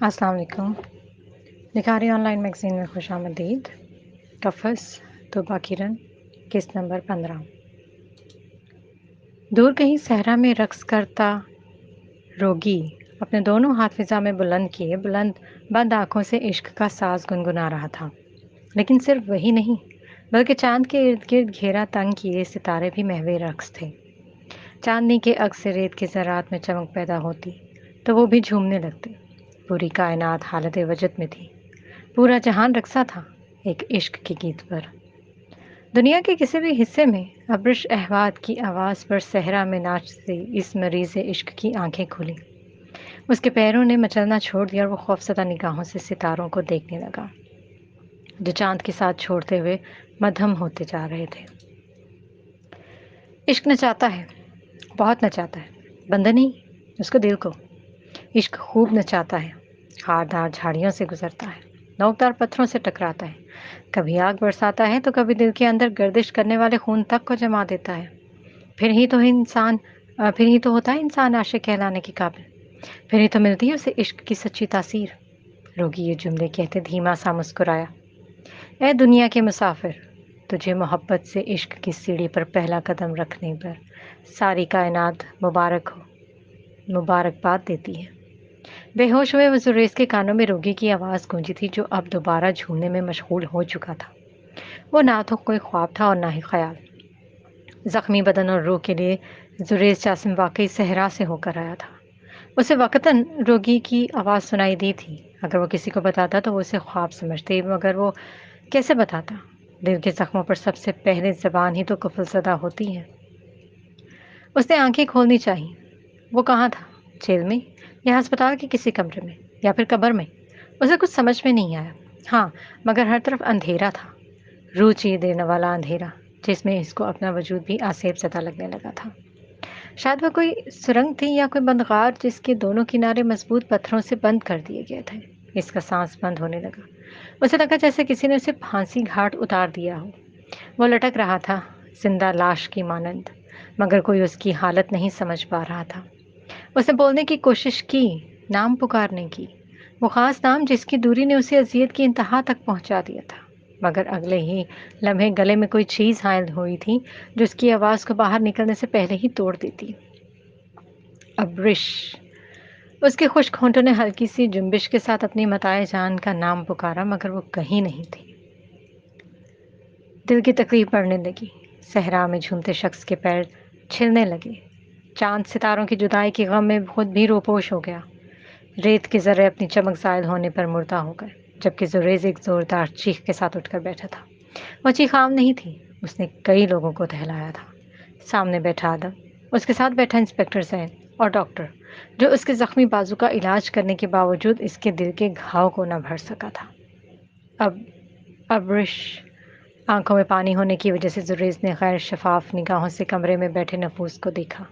السلام علیکم۔ لکھاری آن لائن میگزین میں خوش آمدید۔ قفس طوبہ کرن، قسط نمبر 15۔ دور کہیں صحرا میں رقص کرتا روگی اپنے دونوں ہاتھ فضا میں بلند کیے بند آنکھوں سے عشق کا ساز گنگنا رہا تھا۔ لیکن صرف وہی نہیں بلکہ چاند کے ارد گرد گھیرا تنگ کیے ستارے بھی محو رقص تھے۔ چاندنی کے عکس سے ریت کی ذرات میں چمک پیدا ہوتی تو وہ بھی جھومنے لگتے۔ پوری کائنات حالت وجد میں تھی، پورا جہان رقصا تھا ایک عشق کے گیت پر۔ دنیا کے کسی بھی حصے میں ابرش احواد کی آواز پر صحرا میں ناچتی اس مریض عشق کی آنکھیں کھلی۔ اس کے پیروں نے مچلنا چھوڑ دیا اور وہ خوفزدہ نگاہوں سے ستاروں کو دیکھنے لگا جو چاند کے ساتھ چھوڑتے ہوئے مدھم ہوتے جا رہے تھے۔ عشق نچاتا ہے، بہت نچاتا ہے، بندہ نہیں، اس کو دل کو۔ عشق خوب نچاتا ہے، خاردار جھاڑیوں سے گزرتا ہے، نوکدار پتھروں سے ٹکراتا ہے، کبھی آگ برساتا ہے تو کبھی دل کے اندر گردش کرنے والے خون تک کو جما دیتا ہے۔ پھر ہی تو ہوتا ہے انسان عاشق کہلانے کے قابل، پھر ہی تو ملتی ہے اسے عشق کی سچی تاثیر۔ روگی یہ جملے کہتے دھیما سا مسکرایا۔ اے دنیا کے مسافر، تجھے محبت سے عشق کی سیڑھی پر پہلا قدم رکھنے پر ساری کائنات مبارکباد دیتی ہے۔ بے ہوش ہوئے وہ زریز کے کانوں میں روگی کی آواز گونجی تھی جو اب دوبارہ جھومنے میں مشغول ہو چکا تھا۔ وہ نہ تو کوئی خواب تھا اور نہ ہی خیال۔ زخمی بدن اور روح کے لیے زریز جاسم واقعی صحرا سے ہو کر آیا تھا۔ اسے وقتاً روگی کی آواز سنائی دی تھی۔ اگر وہ کسی کو بتاتا تو وہ اسے خواب سمجھتے، مگر وہ کیسے بتاتا؟ دل کے زخموں پر سب سے پہلے زبان ہی تو قفل زدہ ہوتی ہے۔ اس نے آنکھیں کھولنی چاہی۔ وہ کہاں تھا؟ جیل میں یا ہسپتال کے کسی کمرے میں یا پھر قبر میں؟ اسے کچھ سمجھ میں نہیں آیا۔ ہاں، مگر ہر طرف اندھیرا تھا، روح چیر دینے والا اندھیرا جس میں اس کو اپنا وجود بھی آسیب زدہ لگنے لگا تھا۔ شاید وہ کوئی سرنگ تھی یا کوئی بندغار جس کے دونوں کنارے مضبوط پتھروں سے بند کر دیے گئے تھے۔ اس کا سانس بند ہونے لگا۔ اسے لگا جیسے کسی نے اسے پھانسی گھاٹ اتار دیا ہو۔ وہ لٹک رہا تھا زندہ لاش کی مانند، مگر کوئی اس کی حالت نہیں سمجھ پا رہا تھا۔ اس نے بولنے کی کوشش کی، نام پکارنے کی، وہ خاص نام جس کی دوری نے اسے اذیت کی انتہا تک پہنچا دیا تھا، مگر اگلے ہی لمحے گلے میں کوئی چیز حائل ہوئی تھی جو اس کی آواز کو باہر نکلنے سے پہلے ہی توڑ دیتی۔ ابرش۔ اس کے خشک ہونٹوں نے ہلکی سی جنبش کے ساتھ اپنی متاع جان کا نام پکارا، مگر وہ کہیں نہیں تھی۔ دل کی تکلیف بڑھنے لگی، صحرا میں جھومتے شخص کے پیر چھلنے لگے۔ چاند ستاروں کی جدائی کے غم میں خود بھی روپوش ہو گیا۔ ریت کے ذرے اپنی چمک زائل ہونے پر مردہ ہو گئے، جبکہ زریز ایک زوردار چیخ کے ساتھ اٹھ کر بیٹھا تھا۔ وہ چیخ عام نہیں تھی، اس نے کئی لوگوں کو دہلایا تھا۔ سامنے بیٹھا آدم، اس کے ساتھ بیٹھا انسپکٹر زین اور ڈاکٹر جو اس کے زخمی بازو کا علاج کرنے کے باوجود اس کے دل کے گھاؤ کو نہ بھر سکا تھا۔ ابرش۔ آنکھوں میں پانی ہونے کی وجہ سے زریز نے غیر شفاف نگاہوں سے کمرے میں بیٹھے نفوس کو دیکھا،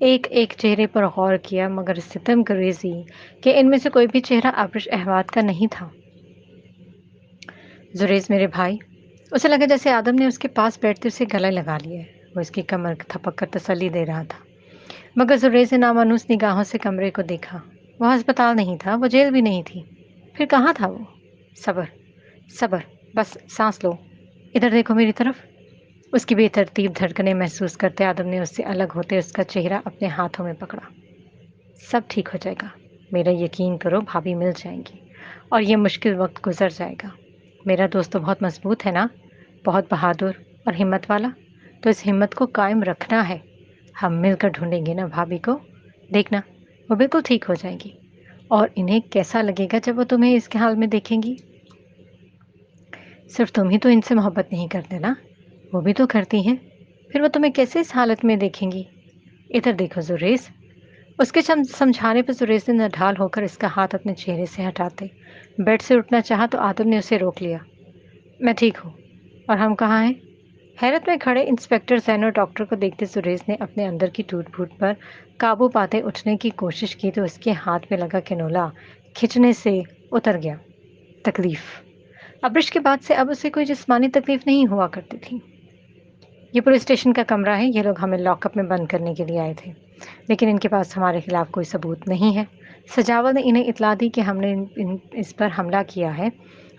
ایک ایک چہرے پر غور کیا، مگر ستم گریزی کہ ان میں سے کوئی بھی چہرہ ابرش احواد کا نہیں تھا۔ زریز میرے بھائی، اسے لگا جیسے آدم نے اس کے پاس بیٹھتے اسے گلے لگا لیا ہے۔ وہ اس کی کمر تھپک کر تسلی دے رہا تھا، مگر زریز نے نامانوس نگاہوں سے کمرے کو دیکھا۔ وہ ہسپتال نہیں تھا، وہ جیل بھی نہیں تھی، پھر کہاں تھا وہ؟ صبر، صبر، بس سانس لو، ادھر دیکھو میری طرف۔ اس کی بے ترتیب دھڑکنیں محسوس کرتے آدم نے اس سے الگ ہوتے اس کا چہرہ اپنے ہاتھوں میں پکڑا۔ سب ٹھیک ہو جائے گا، میرا یقین کرو، بھابھی مل جائیں گی اور یہ مشکل وقت گزر جائے گا۔ میرا دوست تو بہت مضبوط ہے نا، بہت بہادر اور ہمت والا، تو اس ہمت کو قائم رکھنا ہے۔ ہم مل کر ڈھونڈیں گے نا بھابھی کو، دیکھنا وہ بالکل ٹھیک ہو جائیں گی۔ اور انہیں کیسا لگے گا جب وہ تمہیں اس کے حال میں دیکھیں گی؟ صرف تم ہی تو ان سے محبت نہیں کرتے نا، وہ بھی تو کرتی ہیں، پھر وہ تمہیں کیسے اس حالت میں دیکھیں گی؟ ادھر دیکھو زریز۔ اس کے سمجھانے پر زریز نے نڈھال ہو کر اس کا ہاتھ اپنے چہرے سے ہٹاتے بیڈ سے اٹھنا چاہا تو آدم نے اسے روک لیا۔ میں ٹھیک ہوں، اور ہم کہاں ہیں؟ حیرت میں کھڑے انسپکٹر زین اور ڈاکٹر کو دیکھتے زریز نے اپنے اندر کی ٹوٹ پھوٹ پر قابو پاتے اٹھنے کی کوشش کی تو اس کے ہاتھ میں لگا کنولا کھچنے سے اتر گیا۔ تکلیف۔ ابرش کے بعد سے اب اسے کوئی جسمانی تکلیف نہیں ہوا کرتی تھی۔ یہ پولیس اسٹیشن کا کمرہ ہے، یہ لوگ ہمیں لاک اپ میں بند کرنے کے لیے آئے تھے، لیکن ان کے پاس ہمارے خلاف کوئی ثبوت نہیں ہے، سجاول نے انہیں اطلاع دی کہ ہم نے اس پر حملہ کیا ہے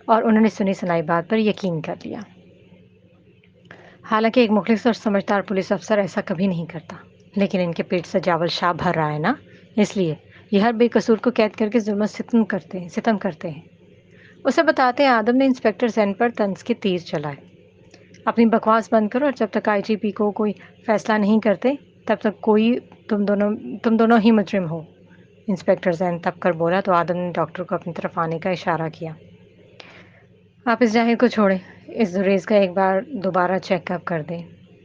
اور انہوں نے سنی سنائی بات پر یقین کر لیا۔ حالانکہ ایک مخلص اور سمجھدار پولیس افسر ایسا کبھی نہیں کرتا، لیکن ان کے پیٹ سجاول شاہ بھر رہا ہے نا، اس لیے یہ ہر بے قصور کو قید کر کے ظلم و ستم کرتے ہیں۔ اسے بتاتے ہیں آدم نے انسپکٹر زین پر طنز کے تیر چلائے۔ اپنی بکواس بند کرو، اور جب تک آئی جی پی کو کوئی فیصلہ نہیں کرتے تب تک تم دونوں ہی مجرم ہو۔ انسپکٹر زین تب کر بولا تو آدم نے ڈاکٹر کو اپنی طرف آنے کا اشارہ کیا۔ آپ اس جاہل کو چھوڑیں، اس زریز کا ایک بار دوبارہ چیک اپ کر دیں۔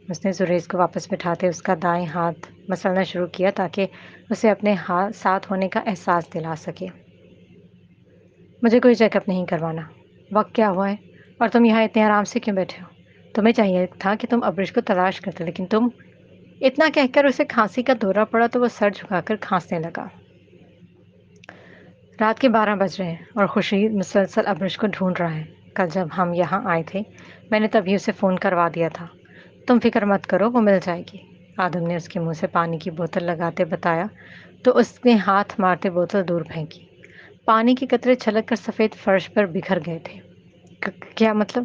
اس نے زریز کو واپس بٹھاتے اس کا دائیں ہاتھ مسلنا شروع کیا تاکہ اسے اپنے ساتھ ہونے کا احساس دلا سکے۔ مجھے کوئی چیک اپ نہیں کروانا۔ وقت کیا ہوا ہے اور تم یہاں اتنے آرام سے کیوں بیٹھے ہو؟ تمہیں چاہیے تھا کہ تم ابرش کو تلاش کرتے، لیکن تم… اتنا کہہ کر اسے کھانسی کا دورہ پڑا تو وہ سر جھکا کر کھانسنے لگا۔ رات کے 12 بج رہے ہیں اور خورشید مسلسل ابرش کو ڈھونڈ رہا ہے۔ کل جب ہم یہاں آئے تھے میں نے تبھی اسے فون کروا دیا تھا۔ تم فکر مت کرو، وہ مل جائے گی۔ آدم نے اس کے منہ سے پانی کی بوتل لگاتے بتایا تو اس نے ہاتھ مارتے بوتل دور پھینکی۔ پانی کے قطرے چھلک کر سفید فرش پر بکھر گئے تھے۔ کیا مطلب؟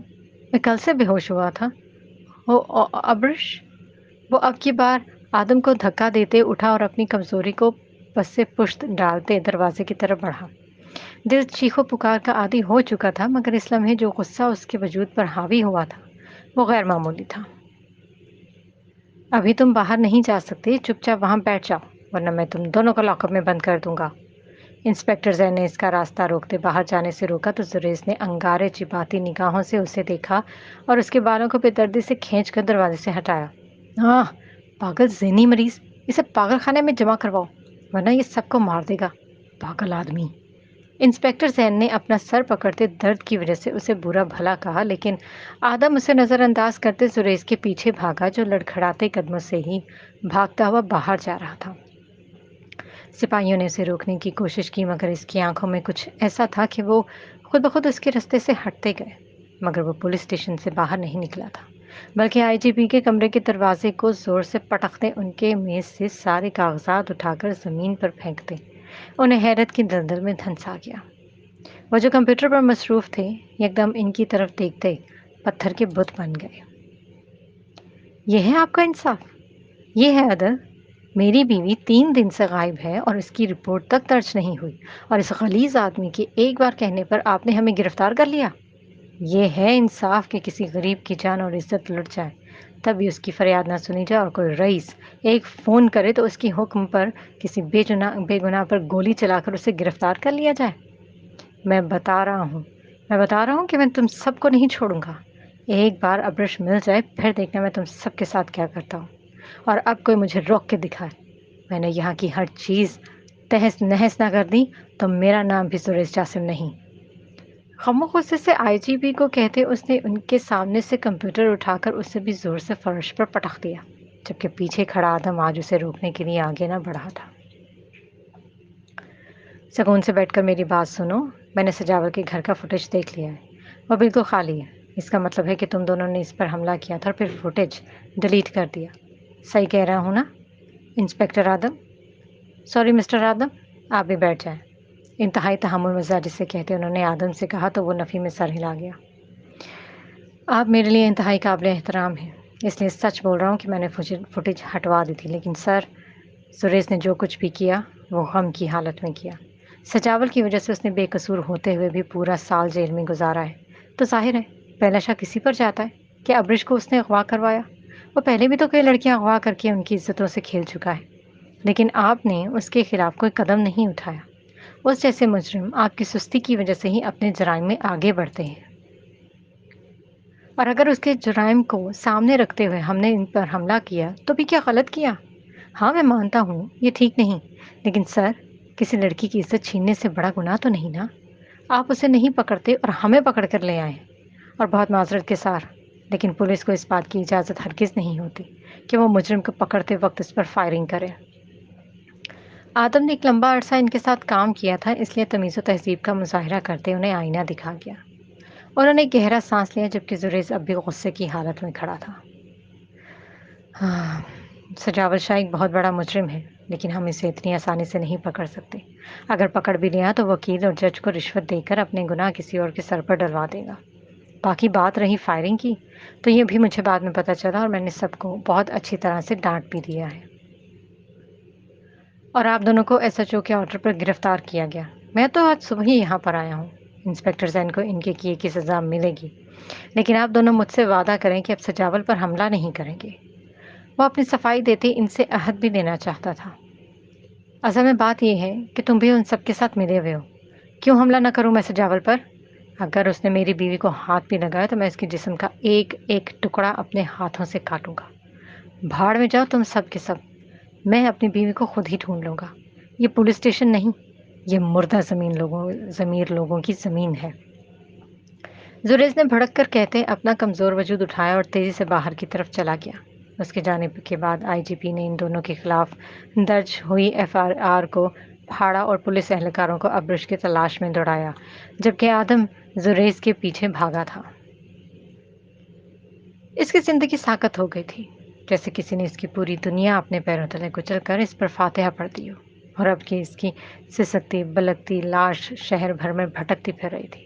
میں کل سے بے ہوش ہوا تھا۔ ابرش؟ وہ اب کی بار آدم کو دھکا دیتے اٹھا اور اپنی کمزوری کو پس سے پشت ڈالتے دروازے کی طرف بڑھا۔ دل چیخو پکار کا عادی ہو چکا تھا، مگر اس لمحے جو غصہ اس کے وجود پر حاوی ہوا تھا وہ غیر معمولی تھا۔ ابھی تم باہر نہیں جا سکتے، چپ چاپ وہاں بیٹھ جاؤ ورنہ میں تم دونوں کو لاک اپ میں بند کر دوں گا۔ انسپکٹر زین نے اس کا راستہ روکتے باہر جانے سے روکا تو زریز نے انگارے چباتی نگاہوں سے اسے دیکھا اور اس کے بالوں کو بے دردی سے کھینچ کر دروازے سے ہٹایا۔ ہاں، پاگل ذہنی مریض، اسے پاگل خانے میں جمع کرواؤ ورنہ یہ سب کو مار دے گا، پاگل آدمی۔ انسپکٹر زین نے اپنا سر پکڑتے درد کی وجہ سے اسے برا بھلا کہا، لیکن آدم اسے نظر انداز کرتے زریز کے پیچھے بھاگا جو لڑکھڑاتے قدموں سے ہی بھاگتا ہوا باہر جا رہا تھا۔ سپاہیوں نے اسے روکنے کی کوشش کی مگر اس کی آنکھوں میں کچھ ایسا تھا کہ وہ خود بخود اس کے رستے سے ہٹتے گئے، مگر وہ پولیس اسٹیشن سے باہر نہیں نکلا تھا بلکہ آئی جی پی کے کمرے کے دروازے کو زور سے پٹکتے ان کے میز سے سارے کاغذات اٹھا کر زمین پر پھینکتے انہیں حیرت کی دلدل میں دھنسا گیا۔ وہ جو کمپیوٹر پر مصروف تھے یکدم ان کی طرف دیکھتے پتھر کے بت بن گئے۔ یہ ہے آپ کا انصاف؟ یہ ہے عدل؟ میری بیوی 3 دن سے غائب ہے اور اس کی رپورٹ تک درج نہیں ہوئی، اور اس غلیظ آدمی کے ایک بار کہنے پر آپ نے ہمیں گرفتار کر لیا۔ یہ ہے انصاف کہ کسی غریب کی جان اور عزت لٹ جائے تبھی اس کی فریاد نہ سنی جائے، اور کوئی رئیس ایک فون کرے تو اس کی حکم پر کسی بے گناہ پر گولی چلا کر اسے گرفتار کر لیا جائے؟ میں بتا رہا ہوں کہ میں تم سب کو نہیں چھوڑوں گا۔ ایک بار ابرش مل جائے پھر دیکھنا میں تم سب کے ساتھ کیا کرتا ہوں، اور اب کوئی مجھے روک کے دکھائے۔ میں نے یہاں کی ہر چیز تہس نہس نہ کر دی تو میرا نام بھی زریز جاسم نہیں۔ غم و غصے سے آئی جی پی کو کہتے اس نے ان کے سامنے سے کمپیوٹر اٹھا کر اسے بھی زور سے فرش پر پٹخ دیا، جبکہ پیچھے کھڑا آدم آج اسے روکنے کے لیے آگے نہ بڑھا تھا۔ سکون سے بیٹھ کر میری بات سنو، میں نے سجاول کے گھر کا فوٹیج دیکھ لیا ہے، وہ بالکل خالی ہے۔ اس کا مطلب ہے کہ تم دونوں نے اس پر حملہ کیا تھا اور پھر فوٹیج ڈیلیٹ کر دیا۔ صحیح کہہ رہا ہوں نا انسپکٹر آدم؟ سوری مسٹر آدم، آپ بھی بیٹھ جائیں۔ انتہائی تحمل مزاجی سے کہتے انہوں نے آدم سے کہا تو وہ نفی میں سر ہلا گیا۔ آپ میرے لیے انتہائی قابل احترام ہیں، اس لیے سچ بول رہا ہوں کہ میں نے فوٹیج ہٹوا دی تھی، لیکن سر زریز نے جو کچھ بھی کیا وہ غم کی حالت میں کیا۔ سجاول کی وجہ سے اس نے بے قصور ہوتے ہوئے بھی پورا سال جیل میں گزارا ہے، تو ظاہر ہے پہلا شک کسی پر جاتا ہے کہ ابرش کو اس نے اغوا کروایا۔ وہ پہلے بھی تو کئی لڑکیاں اغوا کر کے ان کی عزتوں سے کھیل چکا ہے، لیکن آپ نے اس کے خلاف کوئی قدم نہیں اٹھایا۔ اس جیسے مجرم آپ کی سستی کی وجہ سے ہی اپنے جرائم میں آگے بڑھتے ہیں، اور اگر اس کے جرائم کو سامنے رکھتے ہوئے ہم نے ان پر حملہ کیا تو بھی کیا غلط کیا؟ ہاں میں مانتا ہوں یہ ٹھیک نہیں، لیکن سر کسی لڑکی کی عزت چھیننے سے بڑا گناہ تو نہیں نا؟ آپ اسے نہیں پکڑتے اور ہمیں پکڑ کر لے آئے، اور بہت معذرت کے ساتھ، لیکن پولیس کو اس بات کی اجازت ہرگز نہیں ہوتی کہ وہ مجرم کو پکڑتے وقت اس پر فائرنگ کرے۔ آدم نے ایک لمبا عرصہ ان کے ساتھ کام کیا تھا، اس لیے تمیز و تہذیب کا مظاہرہ کرتے انہیں آئینہ دکھا گیا۔ انہوں نے گہرا سانس لیا جبکہ زریز اب بھی غصے کی حالت میں کھڑا تھا۔ ہاں، سجاول شاہ ایک بہت بڑا مجرم ہے، لیکن ہم اسے اتنی آسانی سے نہیں پکڑ سکتے۔ اگر پکڑ بھی لیا تو وکیل اور جج کو رشوت دے کر اپنے گناہ کسی اور کے سر پر ڈلوا دے گا۔ باقی بات رہی فائرنگ کی، تو یہ بھی مجھے بعد میں پتہ چلا اور میں نے سب کو بہت اچھی طرح سے ڈانٹ بھی دیا ہے۔ اور آپ دونوں کو ایس ایچ او کے آرڈر پر گرفتار کیا گیا۔ میں تو آج صبح ہی یہاں پر آیا ہوں۔ انسپکٹر زین کو ان کے کیے کی سزا ملے گی، لیکن آپ دونوں مجھ سے وعدہ کریں کہ اب سجاول پر حملہ نہیں کریں گے۔ وہ اپنی صفائی دیتے ان سے عہد بھی لینا چاہتا تھا۔ اصل میں بات یہ ہے کہ تم بھی ان سب کے ساتھ ملے ہوئے ہو۔ کیوں حملہ نہ کروں میں سجاول پر؟ اگر اس نے میری بیوی کو ہاتھ بھی لگایا تو میں اس کے جسم کا ایک ایک ٹکڑا اپنے ہاتھوں سے کاٹوں گا۔ بھاڑ میں جاؤ تم سب کے سب، میں اپنی بیوی کو خود ہی ڈھونڈ لوں گا۔ یہ پولیس اسٹیشن نہیں، یہ مردہ ضمیر لوگوں کی زمین ہے۔ زریز نے بھڑک کر کہتے اپنا کمزور وجود اٹھایا اور تیزی سے باہر کی طرف چلا گیا۔ اس کے جانے کے بعد آئی جی پی نے ان دونوں کے خلاف درج ہوئی ایف آئی آر کو پھاڑا اور پولیس اہلکاروں کو ابرش کی تلاش میں دوڑایا، جبکہ آدم زریز کے پیچھے بھاگا تھا۔ اس کی زندگی ساکت ہو گئی تھی، جیسے کسی نے اس کی پوری دنیا اپنے پیروں تلے کچل کر اس پر فاتحہ پڑھ دی ہو، اور اب کہ اس کی سسکتی بلکتی لاش شہر بھر میں بھٹکتی پھر رہی تھی۔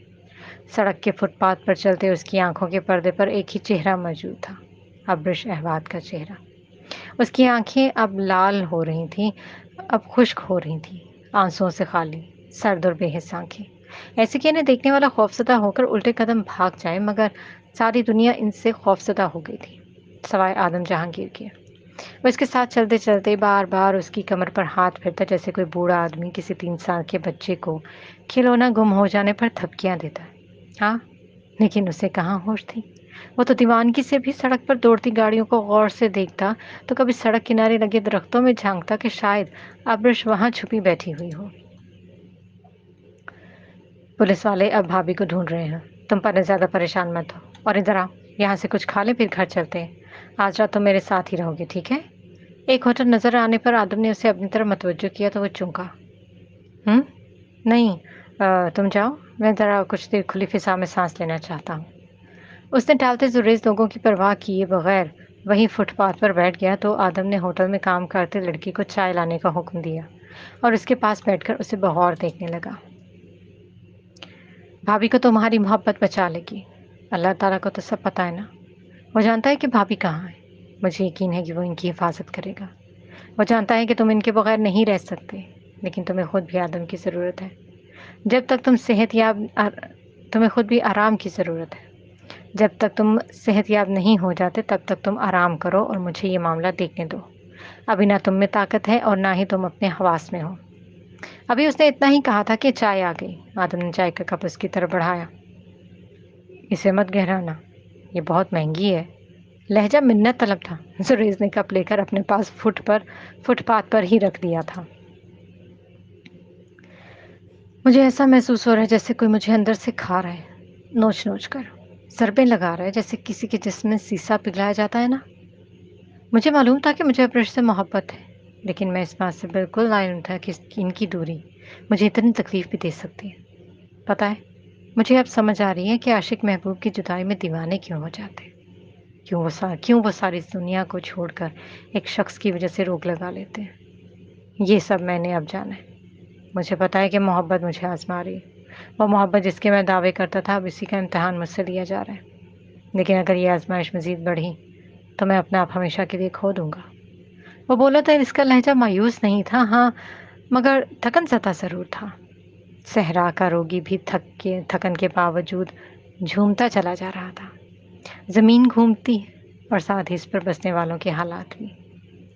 سڑک کے فٹ پاتھ پر چلتے اس کی آنکھوں کے پردے پر ایک ہی چہرہ موجود تھا، ابرش احواد کا چہرہ۔ اس کی آنکھیں اب لال ہو رہی تھیں، اب خشک ہو رہی تھیں، آنسوؤں سے خالی، سرد اور بے حس آنکھیں، ایسے کہ انہیں دیکھنے والا خوفزدہ ہو کر الٹے قدم بھاگ جائے، مگر ساری دنیا ان سے خوفزدہ ہو گئی تھی سوائے آدم جہانگیر کے۔ وہ اس کے ساتھ چلتے چلتے بار بار اس کی کمر پر ہاتھ پھیرتا، جیسے کوئی بوڑھا آدمی کسی 3 سال کے بچے کو کھلونا گم ہو جانے پر تھپکیاں دیتا ہے۔ ہاں، لیکن اسے کہاں ہوش تھی؟ وہ تو دیوانگی سے بھی سڑک پر دوڑتی گاڑیوں کو غور سے دیکھتا، تو کبھی سڑک کنارے لگے درختوں میں جھانکتا کہ شاید ابرش وہاں چھپی بیٹھی ہوئی ہو۔ پولیس والے اب بھابھی کو ڈھونڈ رہے ہیں، تم پر زیادہ پریشان مت ہو، اور ادھر آؤ، یہاں سے کچھ کھا لیں پھر گھر چلتے ہیں۔ آج رات تم میرے ساتھ ہی رہو گے، ٹھیک ہے؟ ایک ہوٹل نظر آنے پر آدم نے اسے اپنی طرف متوجہ کیا تو وہ چونکا۔ نہیں، تم جاؤ، میں ذرا کچھ دیر کھلی فضا میں سانس لینا چاہتا ہوں۔ اس نے ٹالتے زریز لوگوں کی پرواہ کیے بغیر وہیں فٹ پاتھ پر بیٹھ گیا تو آدم نے ہوٹل میں کام کرتے لڑکی کو چائے لانے کا حکم دیا اور اس کے پاس بیٹھ کر اسے بغور دیکھنے لگا۔ بھابھی کو تمہاری محبت بچا لے گی، اللہ تعالیٰ کو تو سب پتہ ہے نا۔ وہ جانتا ہے کہ بھابھی کہاں ہے، مجھے یقین ہے کہ وہ ان کی حفاظت کرے گا۔ وہ جانتا ہے کہ تم ان کے بغیر نہیں رہ سکتے، لیکن تمہیں خود بھی آدم کی ضرورت ہے۔ جب تک تم تمہیں خود بھی آرام کی ضرورت ہے۔ جب تک تم صحت یاب نہیں ہو جاتے تب تک تم آرام کرو اور مجھے یہ معاملہ دیکھنے دو۔ ابھی نہ تم میں طاقت ہے اور نہ ہی تم اپنے حواس میں ہو۔ ابھی اس نے اتنا ہی کہا تھا کہ چائے آ گئی۔ آدم نے چائے کا کپ اس کی طرف بڑھایا۔ اسے مت گہرانا، یہ بہت مہنگی ہے۔ لہجہ منت طلب تھا۔ زریز نے کپ لے کر اپنے پاس فٹ پاتھ پر ہی رکھ دیا تھا۔ مجھے ایسا محسوس ہو رہا ہے جیسے کوئی مجھے اندر سے کھا رہا ہے، نوچ نوچ کر ضربیں لگا رہا ہے، جیسے کسی کے جسم میں سیسا پگھلایا جاتا ہے نا۔ مجھے معلوم تھا کہ مجھے ابرش سے محبت ہے، لیکن میں اس بات سے بالکل علم تھا کہ ان کی دوری مجھے اتنی تکلیف بھی دے سکتی ہے۔ پتہ ہے، مجھے اب سمجھ آ رہی ہے کہ عاشق محبوب کی جدائی میں دیوانے کیوں ہو جاتے، کیوں وہ ساری دنیا کو چھوڑ کر ایک شخص کی وجہ سے روک لگا لیتے ہیں۔ یہ سب میں نے اب جانا ہے۔ مجھے پتا ہے کہ محبت مجھے آزما رہی ہے، وہ محبت جس کے میں دعوے کرتا تھا اب اسی کا امتحان مجھ سے لیا جا رہا ہے، لیکن اگر یہ آزمائش مزید بڑھی تو میں اپنا آپ ہمیشہ کے لیے کھو دوں گا۔ وہ بولا تھا، اس کا لہجہ مایوس نہیں تھا، ہاں مگر تھکن زدہ ضرور تھا۔ صحرا کا روگی بھی تھکن کے باوجود جھومتا چلا جا رہا تھا۔ زمین گھومتی ہے اور ساتھ ہی اس پر بسنے والوں کے حالات بھی،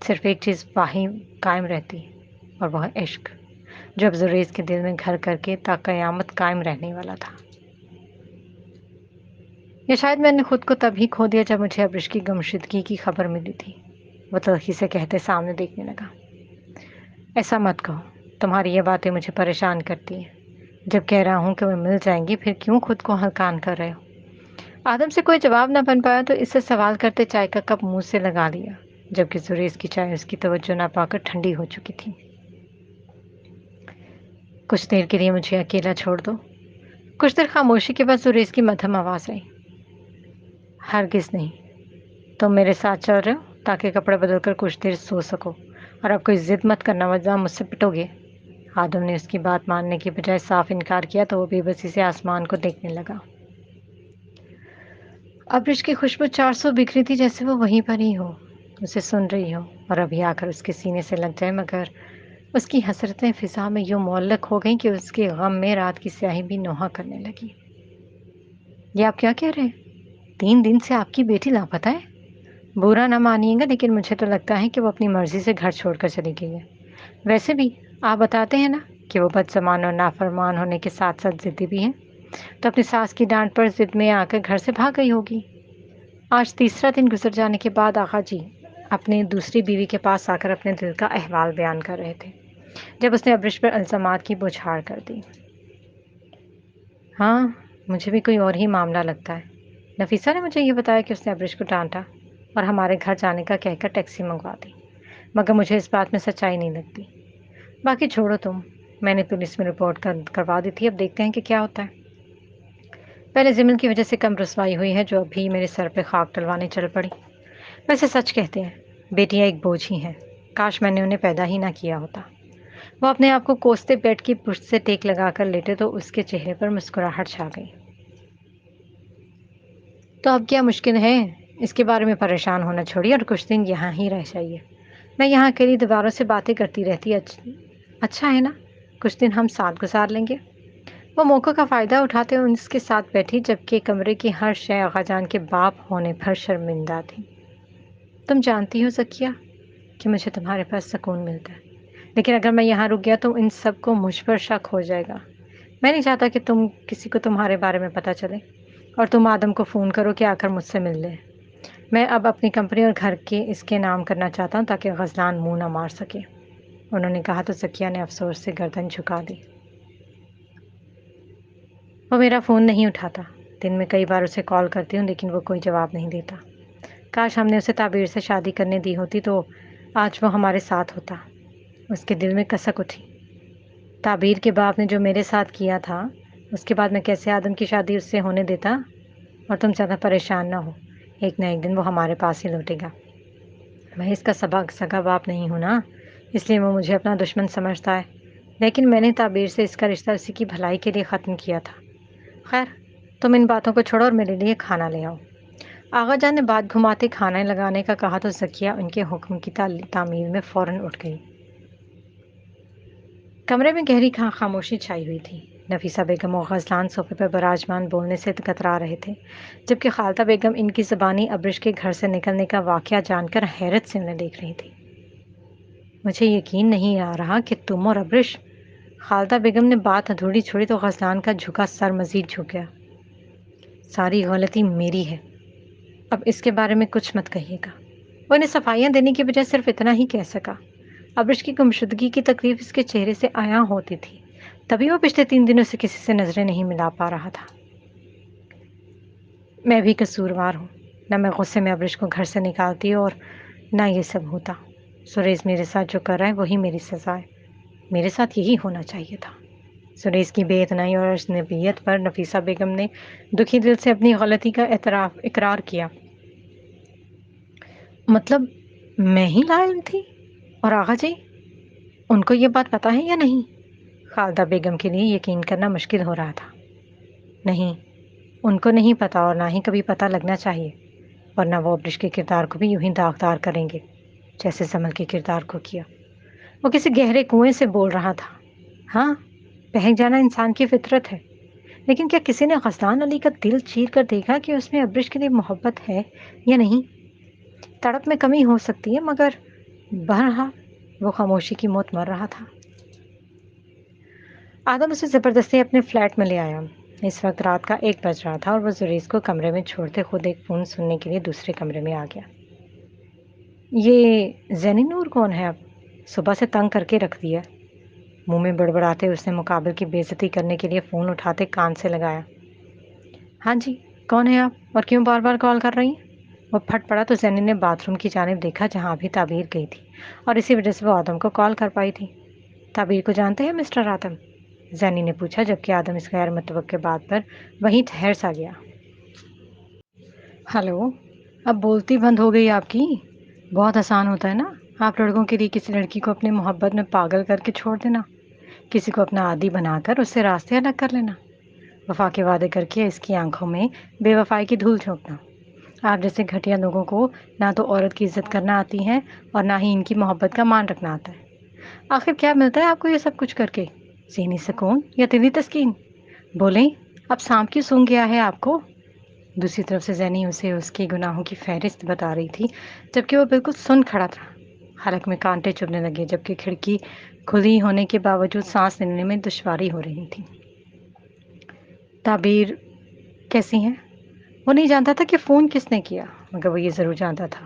صرف ایک چیز باہم قائم رہتی اور وہ ہے عشق، جو اب زریز کے دل میں گھر کر کے تا قیامت قائم رہنے والا تھا۔ یا شاید میں نے خود کو تب ہی کھو دیا جب مجھے ابرش کی گمشدگی کی خبر ملی تھی۔ وہ تلخی سے کہتے سامنے دیکھنے لگا۔ ایسا مت کہو، تمہاری یہ باتیں مجھے پریشان کرتی ہیں۔ جب کہہ رہا ہوں کہ وہ مل جائیں گی پھر کیوں خود کو ہلکان کر رہے ہو؟ آدم سے کوئی جواب نہ بن پایا تو اس سے سوال کرتے چائے کا کپ منہ سے لگا لیا، جبکہ زریز کی چائے اس کی توجہ نہ پا کر ٹھنڈی ہو چکی تھی۔ کچھ دیر کے لیے مجھے اکیلا چھوڑ دو۔ کچھ دیر خاموشی کے بعد زریز کی مدھم آواز آئی۔ ہرگز نہیں، تم میرے ساتھ چل رہے ہو تاکہ کپڑے بدل کر کچھ دیر سو سکو اور اب کوئی ضد مت کرنا ورنہ مجھ سے پٹوگے۔ آدم نے اس کی بات ماننے کی بجائے صاف انکار کیا تو وہ بے بسی سے آسمان کو دیکھنے لگا۔ ابرش کی خوشبو 400 بکھری تھی، جیسے وہ وہیں پر ہی ہو، اسے سن رہی ہو اور ابھی آ کر اس کے سینے سے لگ جائے، مگر اس کی حسرتیں فضا میں یوں معلق ہو گئیں کہ اس کے غم میں رات کی سیاہی بھی نوحہ کرنے لگی۔ یہ آپ کیا کہہ رہے ہیں؟ 3 دن سے آپ کی بیٹی لاپتہ ہے؟ برا نہ مانیے گا لیکن مجھے تو لگتا ہے کہ وہ اپنی مرضی سے گھر چھوڑ کر چلی گئی ہے۔ ویسے بھی آپ بتاتے ہیں نا کہ وہ بدزبان اور نافرمان ہونے کے ساتھ ساتھ ضدی بھی ہیں، تو اپنی ساس کی ڈانٹ پر ضد میں آ کر گھر سے بھاگ گئی ہوگی۔ آج تیسرا دن گزر جانے کے بعد آقا جی اپنے دوسری بیوی کے پاس آ کر اپنے دل کا احوال بیان کر رہے تھے جب اس نے ابرش پر الزامات کی بوچھاڑ کر دی۔ ہاں، مجھے بھی کوئی اور ہی معاملہ لگتا ہے۔ نفیسہ نے مجھے یہ بتایا کہ اس نے ابرش کو ڈانٹا اور ہمارے گھر جانے کا کہہ کر ٹیکسی منگوا دی، مگر مجھے اس بات میں سچائی نہیں لگتی۔ باقی چھوڑو تم، میں نے پولیس میں رپورٹ کروا دی تھی، اب دیکھتے ہیں کہ کیا ہوتا ہے۔ پہلے زمن کی وجہ سے کم رسوائی ہوئی ہے جو ابھی میرے سر پہ خاک ڈلوانے چل پڑی۔ ویسے سچ کہتے ہیں بیٹیاں ایک بوجھ ہی ہیں، کاش میں نے انہیں پیدا ہی نہ کیا ہوتا۔ وہ اپنے آپ کو کوستے بیڈ کی پشت سے ٹیک لگا کر لیٹے تو اس کے چہرے پر مسکراہٹ چھا گئی۔ تو اب کیا مشکل ہے؟ اس کے بارے میں پریشان ہونا چھوڑیے اور کچھ دن یہاں ہی رہ جائیے۔ میں یہاں اکیلی دیواروں سے باتیں کرتی رہتی، اچھا ہے نا؟ کچھ دن ہم ساتھ گزار لیں گے۔ وہ موقع کا فائدہ اٹھاتے ہوئے اس کے ساتھ بیٹھی جبکہ کمرے کی ہر شے آغا جان کے باپ ہونے پر شرمندہ تھی۔ تم جانتی ہو زکیہ کہ مجھے تمہارے پاس سکون ملتا ہے، لیکن اگر میں یہاں رک گیا تو ان سب کو مجھ پر شک ہو جائے گا۔ میں نہیں چاہتا کہ کسی کو تمہارے بارے میں پتہ چلے اور تم آدم کو فون کرو کہ آ کر مجھ سے مل لے۔ میں اب اپنی کمپنی اور گھر کے اس کے نام کرنا چاہتا ہوں تاکہ غزلان منہ نہ مار سکے، انہوں نے کہا تو زکیہ نے افسوس سے گردن جھکا دی۔ وہ میرا فون نہیں اٹھاتا، دن میں کئی بار اسے کال کرتی ہوں لیکن وہ کوئی جواب نہیں دیتا۔ کاش ہم نے اسے تعبیر سے شادی کرنے دی ہوتی تو آج وہ ہمارے ساتھ ہوتا۔ اس کے دل میں کسک اٹھی۔ تعبیر کے باپ نے جو میرے ساتھ کیا تھا اس کے بعد میں کیسے آدم کی شادی اس سے ہونے دیتا؟ اور تم زیادہ پریشان نہ ہو، ایک نہ ایک دن وہ ہمارے پاس ہی لوٹے گا۔ میں اس کا سگا باپ نہیں ہوں نا، اس لیے وہ مجھے اپنا دشمن سمجھتا ہے، لیکن میں نے تعبیر سے اس کا رشتہ اسی کی بھلائی کے لیے ختم کیا تھا۔ خیر تم ان باتوں کو چھوڑو اور میرے لیے کھانا لے آؤ۔ آغا جان نے بات گھماتے کھانا لگانے کا کہا تو زکیہ ان کے حکم کی تعمیل میں فوراً اٹھ گئی۔ کمرے میں گہری خاموشی چھائی ہوئی تھی۔ نفیسہ بیگم اور غزلان صوفے پر براجمان بولنے سے کترا رہے تھے، جبکہ خالدہ بیگم ان کی زبانی ابرش کے گھر سے نکلنے کا واقعہ جان کر حیرت سے انہیں دیکھ رہی تھی۔ مجھے یقین نہیں آ رہا کہ تم اور ابرش… خالدہ بیگم نے بات ادھوری چھوڑی تو غزلان کا جھکا سر مزید جھک گیا۔ ساری غلطی میری ہے، اب اس کے بارے میں کچھ مت کہیے گا۔ وہ انہیں صفائیاں دینے کی بجائے صرف اتنا ہی کہہ سکا۔ ابرش کی گمشدگی کی تکلیف اس کے چہرے سے عیاں ہوتی تھی، تبھی وہ پچھلے 3 دنوں سے کسی سے نظریں نہیں ملا پا رہا تھا۔ میں بھی قصوروار ہوں، نہ میں غصے میں ابرش کو گھر سے نکالتی اور نہ یہ سب ہوتا۔ سریش میرے ساتھ جو کر رہا ہے وہی میری سزا ہے، میرے ساتھ یہی ہونا چاہیے تھا۔ سریش کی بے اتنائی اور اجنبیت پر نفیسہ بیگم نے دکھی دل سے اپنی غلطی کا اقرار کیا۔ مطلب میں ہی لائل تھی؟ اور آغا جی ان کو یہ بات پتہ ہے یا نہیں؟ خالدہ بیگم کے لیے یقین کرنا مشکل ہو رہا تھا۔ نہیں، ان کو نہیں پتہ اور نہ ہی کبھی پتہ لگنا چاہیے، ورنہ وہ ابرش کے کردار کو بھی یوں ہی داغدار کریں گے جیسے زمل کے کردار کو کیا۔ وہ کسی گہرے کنویں سے بول رہا تھا۔ ہاں، بہک جانا انسان کی فطرت ہے، لیکن کیا کسی نے غزلان علی کا دل چیر کر دیکھا کہ اس میں ابرش کے لیے محبت ہے یا نہیں؟ تڑپ میں کمی ہو سکتی ہے مگر بہرحال وہ خاموشی کی موت مر رہا تھا۔ آدم اسے زبردستی اپنے فلیٹ میں لے آیا۔ اس وقت رات کا 1 بج رہا تھا اور وہ زریز کو کمرے میں چھوڑتے خود ایک فون سننے کے لیے دوسرے کمرے میں آ گیا۔ یہ زینی نور کون ہے؟ اب صبح سے تنگ کر کے رکھ دیا۔ منہ میں بڑبڑاتے اس نے مقابل کی بے عزتی کرنے کے لیے فون اٹھاتے کان سے لگایا۔ ہاں جی، کون ہے آپ اور کیوں بار بار کال کر رہی ہیں؟ وہ پھٹ پڑا تو زینی نے باتھ روم کی جانب دیکھا جہاں ابھی تعبیر گئی تھی اور اسی وجہ سے وہ آدم کو کال کر پائی تھی۔ تعبیر کو جانتے ہیں مسٹر آدم؟ زینی نے پوچھا جبکہ آدم اس غیر متوقع بات پر وہیں ٹھہر سا گیا۔ ہلو، اب بولتی بند ہو گئی آپ کی؟ بہت آسان ہوتا ہے نا آپ لڑکوں کے لیے کسی لڑکی کو اپنی محبت میں پاگل کر کے چھوڑ دینا، کسی کو اپنا عادی بنا کر اس سے راستے الگ کر لینا، وفا کے وعدے کر کے اس کی آنکھوں میں بے وفائی کی دھول جھونکنا۔ آپ جیسے گھٹیا لوگوں کو نہ تو عورت کی عزت کرنا آتی ہے اور نہ ہی ان کی محبت کا مان رکھنا آتا ہے۔ آخر کیا ملتا ہے آپ کو یہ سب کچھ کر کے؟ ذہنی سکون یا طبی تسکین؟ بولیں، اب سانپ کی سونگھ گیا ہے آپ کو؟ دوسری طرف سے زینی اسے اس کے گناہوں کی فہرست بتا رہی تھی، جبکہ وہ بالکل سن کھڑا تھا۔ حلق میں کانٹے چبھنے لگے، جبکہ کھڑکی کھلی ہونے کے باوجود سانس لینے میں دشواری ہو رہی تھی۔ تعبیر کیسی ہیں؟ وہ نہیں جانتا تھا کہ فون کس نے کیا، مگر وہ یہ ضرور جانتا تھا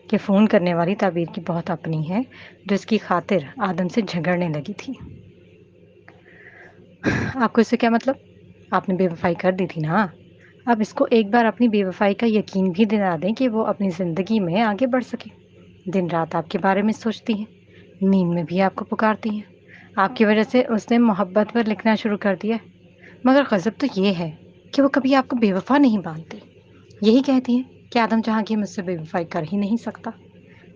کہ فون کرنے والی تعبیر کی بہت اپنی ہے، جو اس کی خاطر آدم سے جھگڑنے لگی تھی۔ آپ کو اس سے کیا مطلب؟ آپ نے بے وفائی کر دی تھی نا، اب اس کو ایک بار اپنی بے وفائی کا یقین بھی دلا دیں کہ وہ اپنی زندگی میں آگے بڑھ سکے۔ دن رات آپ کے بارے میں سوچتی ہیں، نیند میں بھی آپ کو پکارتی ہیں، آپ کی وجہ سے اس نے محبت پر لکھنا شروع کر دیا ہے۔ مگر غضب تو یہ ہے کہ وہ کبھی آپ کو بے وفا نہیں مانتی۔ یہی کہتی ہیں کہ آدم جہانگیر مجھ سے بے وفائی کر ہی نہیں سکتا،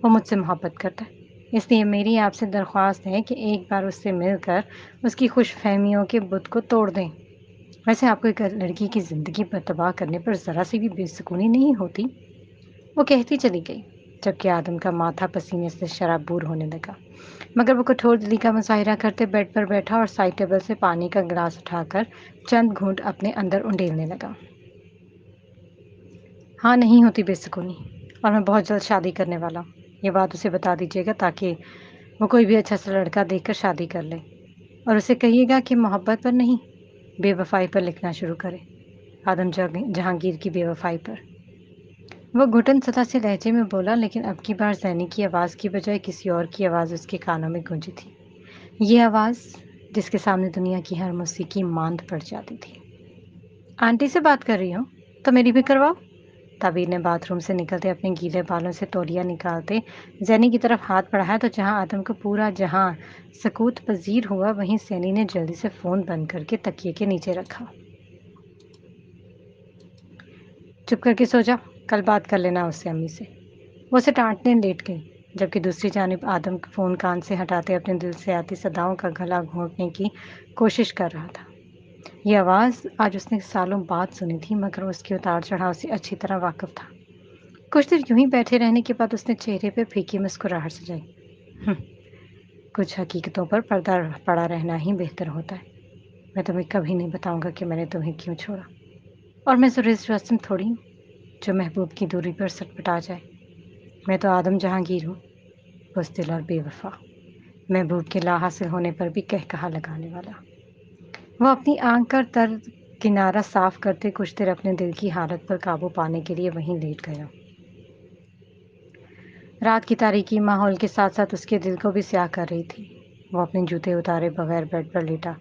وہ مجھ سے محبت کرتا ہے، اس لیے میری آپ سے درخواست ہے کہ ایک بار اس سے مل کر اس کی خوش فہمیوں کے بت کو توڑ دیں۔ ویسے آپ کو ایک لڑکی کی زندگی پر تباہ کرنے پر ذرا سی بھی بے سکونی نہیں ہوتی؟ وہ کہتی چلی گئی، جبکہ آدم کا ماتھا پسینے سے شرابور ہونے لگا، مگر وہ کٹھور دلی کا مظاہرہ کرتے بیڈ پر بیٹھا اور سائڈ ٹیبل سے پانی کا گلاس اٹھا کر چند گھونٹ اپنے اندر انڈیلنے لگا۔ ہاں، نہیں ہوتی بے سکونی، اور میں بہت جلد شادی کرنے والا ہوں۔ یہ بات اسے بتا دیجیے گا تاکہ وہ کوئی بھی اچھا سا لڑکا دیکھ کر شادی کر لے، اور اسے کہیے گا کہ محبت پر نہیں، بے وفائی پر لکھنا شروع کرے، آدم جہانگیر کی بے وفائی پر۔ وہ گھٹن سطح سے لہجے میں بولا، لیکن اب کی بار زینی کی آواز کی بجائے کسی اور کی آواز اس کے کانوں میں گونجی تھی، یہ آواز جس کے سامنے دنیا کی ہر موسیقی ماند پڑ جاتی تھی۔ آنٹی سے بات کر رہی ہوں تو میری بھی کرواؤ۔ تعبیر نے باتھ روم سے نکلتے اپنے گیلے بالوں سے تولیہ نکالتے زینی کی طرف ہاتھ بڑھایا تو جہاں آدم کو پورا جہاں سکوت پذیر ہوا، وہیں زینی نے جلدی سے فون بند کر کے تکیے کے نیچے رکھا۔ چپ کر کے سو جا، کل بات کر لینا اس سے، امی سے۔ وہ اسے ڈانٹنے لیٹ گئی، جبکہ دوسری جانب آدم فون کان سے ہٹاتے اپنے دل سے آتی صداؤں کا گلا گھونٹنے کی کوشش کر رہا تھا۔ یہ آواز آج اس نے سالوں بعد سنی تھی، مگر اس کے اتار چڑھاؤ سے اچھی طرح واقف تھا۔ کچھ دیر یوں ہی بیٹھے رہنے کے بعد اس نے چہرے پہ پھیکی مسکراہٹ سجائی۔ کچھ حقیقتوں پر پردہ پڑا رہنا ہی بہتر ہوتا ہے۔ میں تمہیں کبھی نہیں بتاؤں گا کہ میں نے تمہیں کیوں چھوڑا، اور میں زریز رسم تھوڑی ہوں جو محبوب کی دوری پر سٹپٹا جائے۔ میں تو آدم جہانگیر ہوں، بزدل اور بے وفا، محبوب کے لا حاصل ہونے پر بھی کہا لگانے والا۔ وہ اپنی آنکھ کا تر کنارہ صاف کرتے کچھ دیر اپنے دل کی حالت پر قابو پانے کے لیے وہیں لیٹ گیا۔ رات کی تاریکی ماحول کے ساتھ ساتھ اس کے دل کو بھی سیاہ کر رہی تھی۔ وہ اپنے جوتے اتارے بغیر بیڈ پر لیٹا،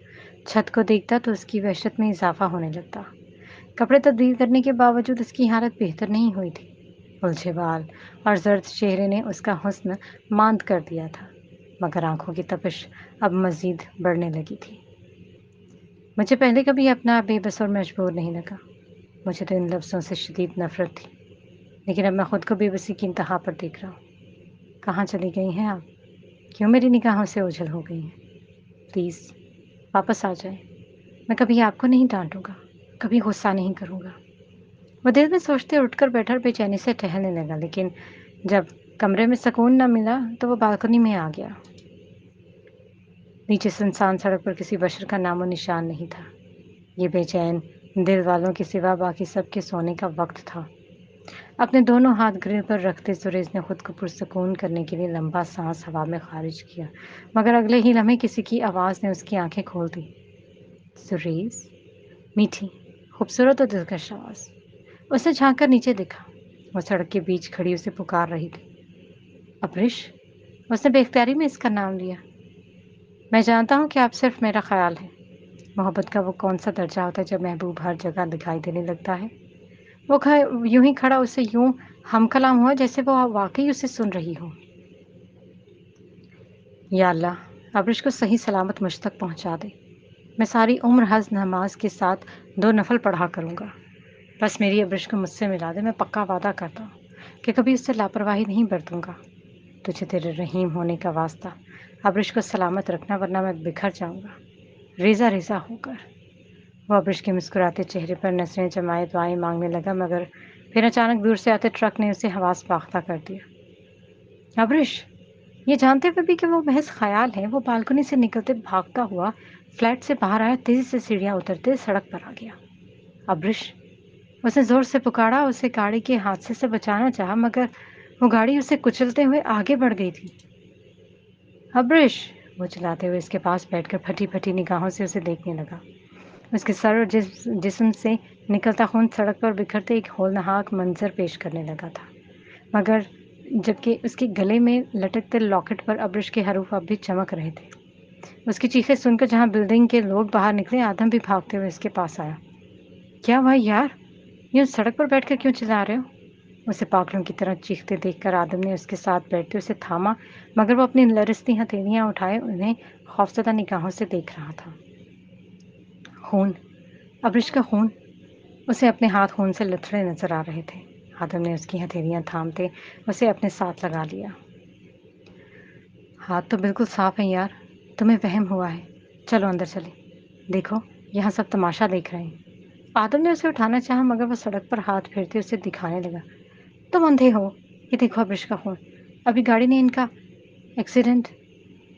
چھت کو دیکھتا تو اس کی وحشت میں اضافہ ہونے لگتا۔ کپڑے تبدیل کرنے کے باوجود اس کی حالت بہتر نہیں ہوئی تھی۔ الجھے بال اور زرد چہرے نے اس کا حسن ماند کر دیا تھا، مگر آنکھوں کی تپش اب مزید بڑھنے لگی تھی۔ مجھے پہلے کبھی اپنا بے بس اور مجبور نہیں لگا، مجھے تو ان لفظوں سے شدید نفرت تھی، لیکن اب میں خود کو بے بسی کی انتہا پر دیکھ رہا ہوں۔ کہاں چلی گئی ہیں آپ؟ کیوں میری نگاہوں سے اوجھل ہو گئی ہیں؟ پلیز واپس آ جائیں، میں کبھی آپ کو نہیں ڈانٹوں گا، کبھی غصہ نہیں کروں گا۔ وہ دل میں سوچتے اٹھ کر بیٹھا اور بے چینی سے ٹہلنے لگا، لیکن جب کمرے میں سکون نہ ملا تو وہ بالکنی میں آ گیا۔ نیچے سنسان سڑک پر کسی بشر کا نام و نشان نہیں تھا۔ یہ بے چین دل والوں کے سوا باقی سب کے سونے کا وقت تھا۔ اپنے دونوں ہاتھ گرل پر رکھتے زریز نے خود کو پرسکون کرنے کے لیے لمبا سانس ہوا میں خارج کیا، مگر اگلے ہی لمحے کسی کی آواز نے اس کی آنکھیں کھول دی۔ زریز، میٹھی، خوبصورت اور دلکش آواز۔ اس نے جھانک کر نیچے دیکھا، وہ سڑک کے بیچ کھڑی اسے پکار رہی تھی۔ ابرش، اس نے بے اختیاری میں اس کا نام لیا۔ میں جانتا ہوں کہ آپ صرف میرا خیال ہے۔ محبت کا وہ کون سا درجہ ہوتا ہے جب محبوب ہر جگہ دکھائی دینے لگتا ہے؟ وہ یوں ہی کھڑا اسے یوں ہم کلام ہوا جیسے وہ واقعی اسے سن رہی ہو۔ یا اللہ، ابرش کو صحیح سلامت مجھ تک پہنچا دے۔ میں ساری عمر حج نماز کے ساتھ 2 نفل پڑھا کروں گا۔ بس میری ابرش کو مجھ سے ملا دے، میں پکا وعدہ کرتا ہوں کہ کبھی اس سے لاپرواہی نہیں برتوں گا۔ تجھے تیرے رحیم ہونے کا واسطہ ابرش کو سلامت رکھنا ورنہ میں بکھر جاؤں گا ریزہ ریزہ ہو کر۔ وہ ابرش کے مسکراتے چہرے پر نظریں جمائے دعائیں مانگنے لگا مگر پھر اچانک دور سے آتے ٹرک نے اسے حواس باختہ کر دیا۔ ابرش، یہ جانتے ہوئے بھی کہ وہ محض خیال ہے، وہ بالکنی سے نکلتے بھاگتا ہوا فلیٹ سے باہر آیا، تیزی سے سیڑھیاں اترتے سڑک پر آ گیا۔ ابرش، اس نے زور سے پکارا، اسے گاڑی کے حادثے سے بچانا چاہا مگر وہ گاڑی اسے کچلتے ہوئے آگے بڑھ گئی تھی۔ ابرش، وہ چلاتے ہوئے اس کے پاس بیٹھ کر پھٹی پھٹی نگاہوں سے اسے دیکھنے لگا۔ اس کے سر اور جسم سے نکلتا خون سڑک پر بکھرتے ایک ہولناک منظر پیش کرنے لگا تھا، مگر جبکہ اس کے گلے میں لٹکتے لاکٹ پر ابرش کے حروف اب بھی چمک رہے تھے۔ اس کی چیخیں سن کر جہاں بلڈنگ کے لوگ باہر نکلے، آدم بھی بھاگتے ہوئے اس کے پاس آیا۔ کیا بھائی یار، یہ سڑک پر بیٹھ کر کیوں چلا رہے ہو؟ اسے پاگلوں کی طرح چیختے دیکھ کر آدم نے اس کے ساتھ بیٹھتے اسے تھاما مگر وہ اپنی لرزتی ہتھیلیاں اٹھائے انہیں خوفزدہ نگاہوں سے دیکھ رہا تھا۔ خون، ابرش کا خون، اسے اپنے ہاتھ خون سے لتھڑے نظر آ رہے تھے۔ آدم نے اس کی ہتھیلیاں تھامتے اسے اپنے ساتھ لگا لیا۔ ہاتھ تو بالکل صاف ہے یار، تمہیں وہم ہوا ہے، چلو اندر چلے، دیکھو یہاں سب تماشا دیکھ رہے ہیں۔ آدم نے اسے اٹھانا چاہا مگر وہ سڑک پر ہاتھ پھیرتے اسے دکھانے لگا۔ تم اندھے ہو، یہ دیکھو ابرش کا خون، ابھی گاڑی نے ان کا ایکسیڈنٹ۔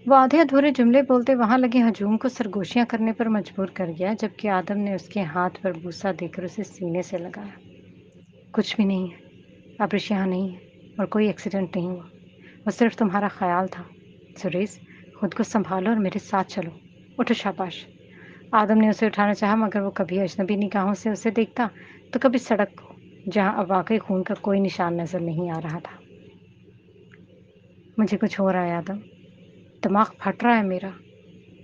وہ آدھے ادھورے جملے بولتے وہاں لگے ہجوم کو سرگوشیاں کرنے پر مجبور کر گیا، جبکہ آدم نے اس کے ہاتھ پر بوسہ دے کر اسے سینے سے لگایا۔ کچھ بھی نہیں ہے، ابرش یہاں نہیں ہے اور کوئی ایکسیڈنٹ نہیں ہوا، وہ صرف تمہارا خیال تھا۔ سریش، خود کو سنبھالو اور میرے ساتھ چلو، اٹھو شاباش۔ آدم نے اسے اٹھانا چاہا مگر وہ کبھی اجنبی نگاہوں سے اسے دیکھتا تو کبھی سڑک کو، جہاں اب واقعی خون کا کوئی نشان نظر نہیں آ رہا تھا۔ مجھے کچھ ہو رہا ہے آدم، دماغ پھٹ رہا ہے میرا۔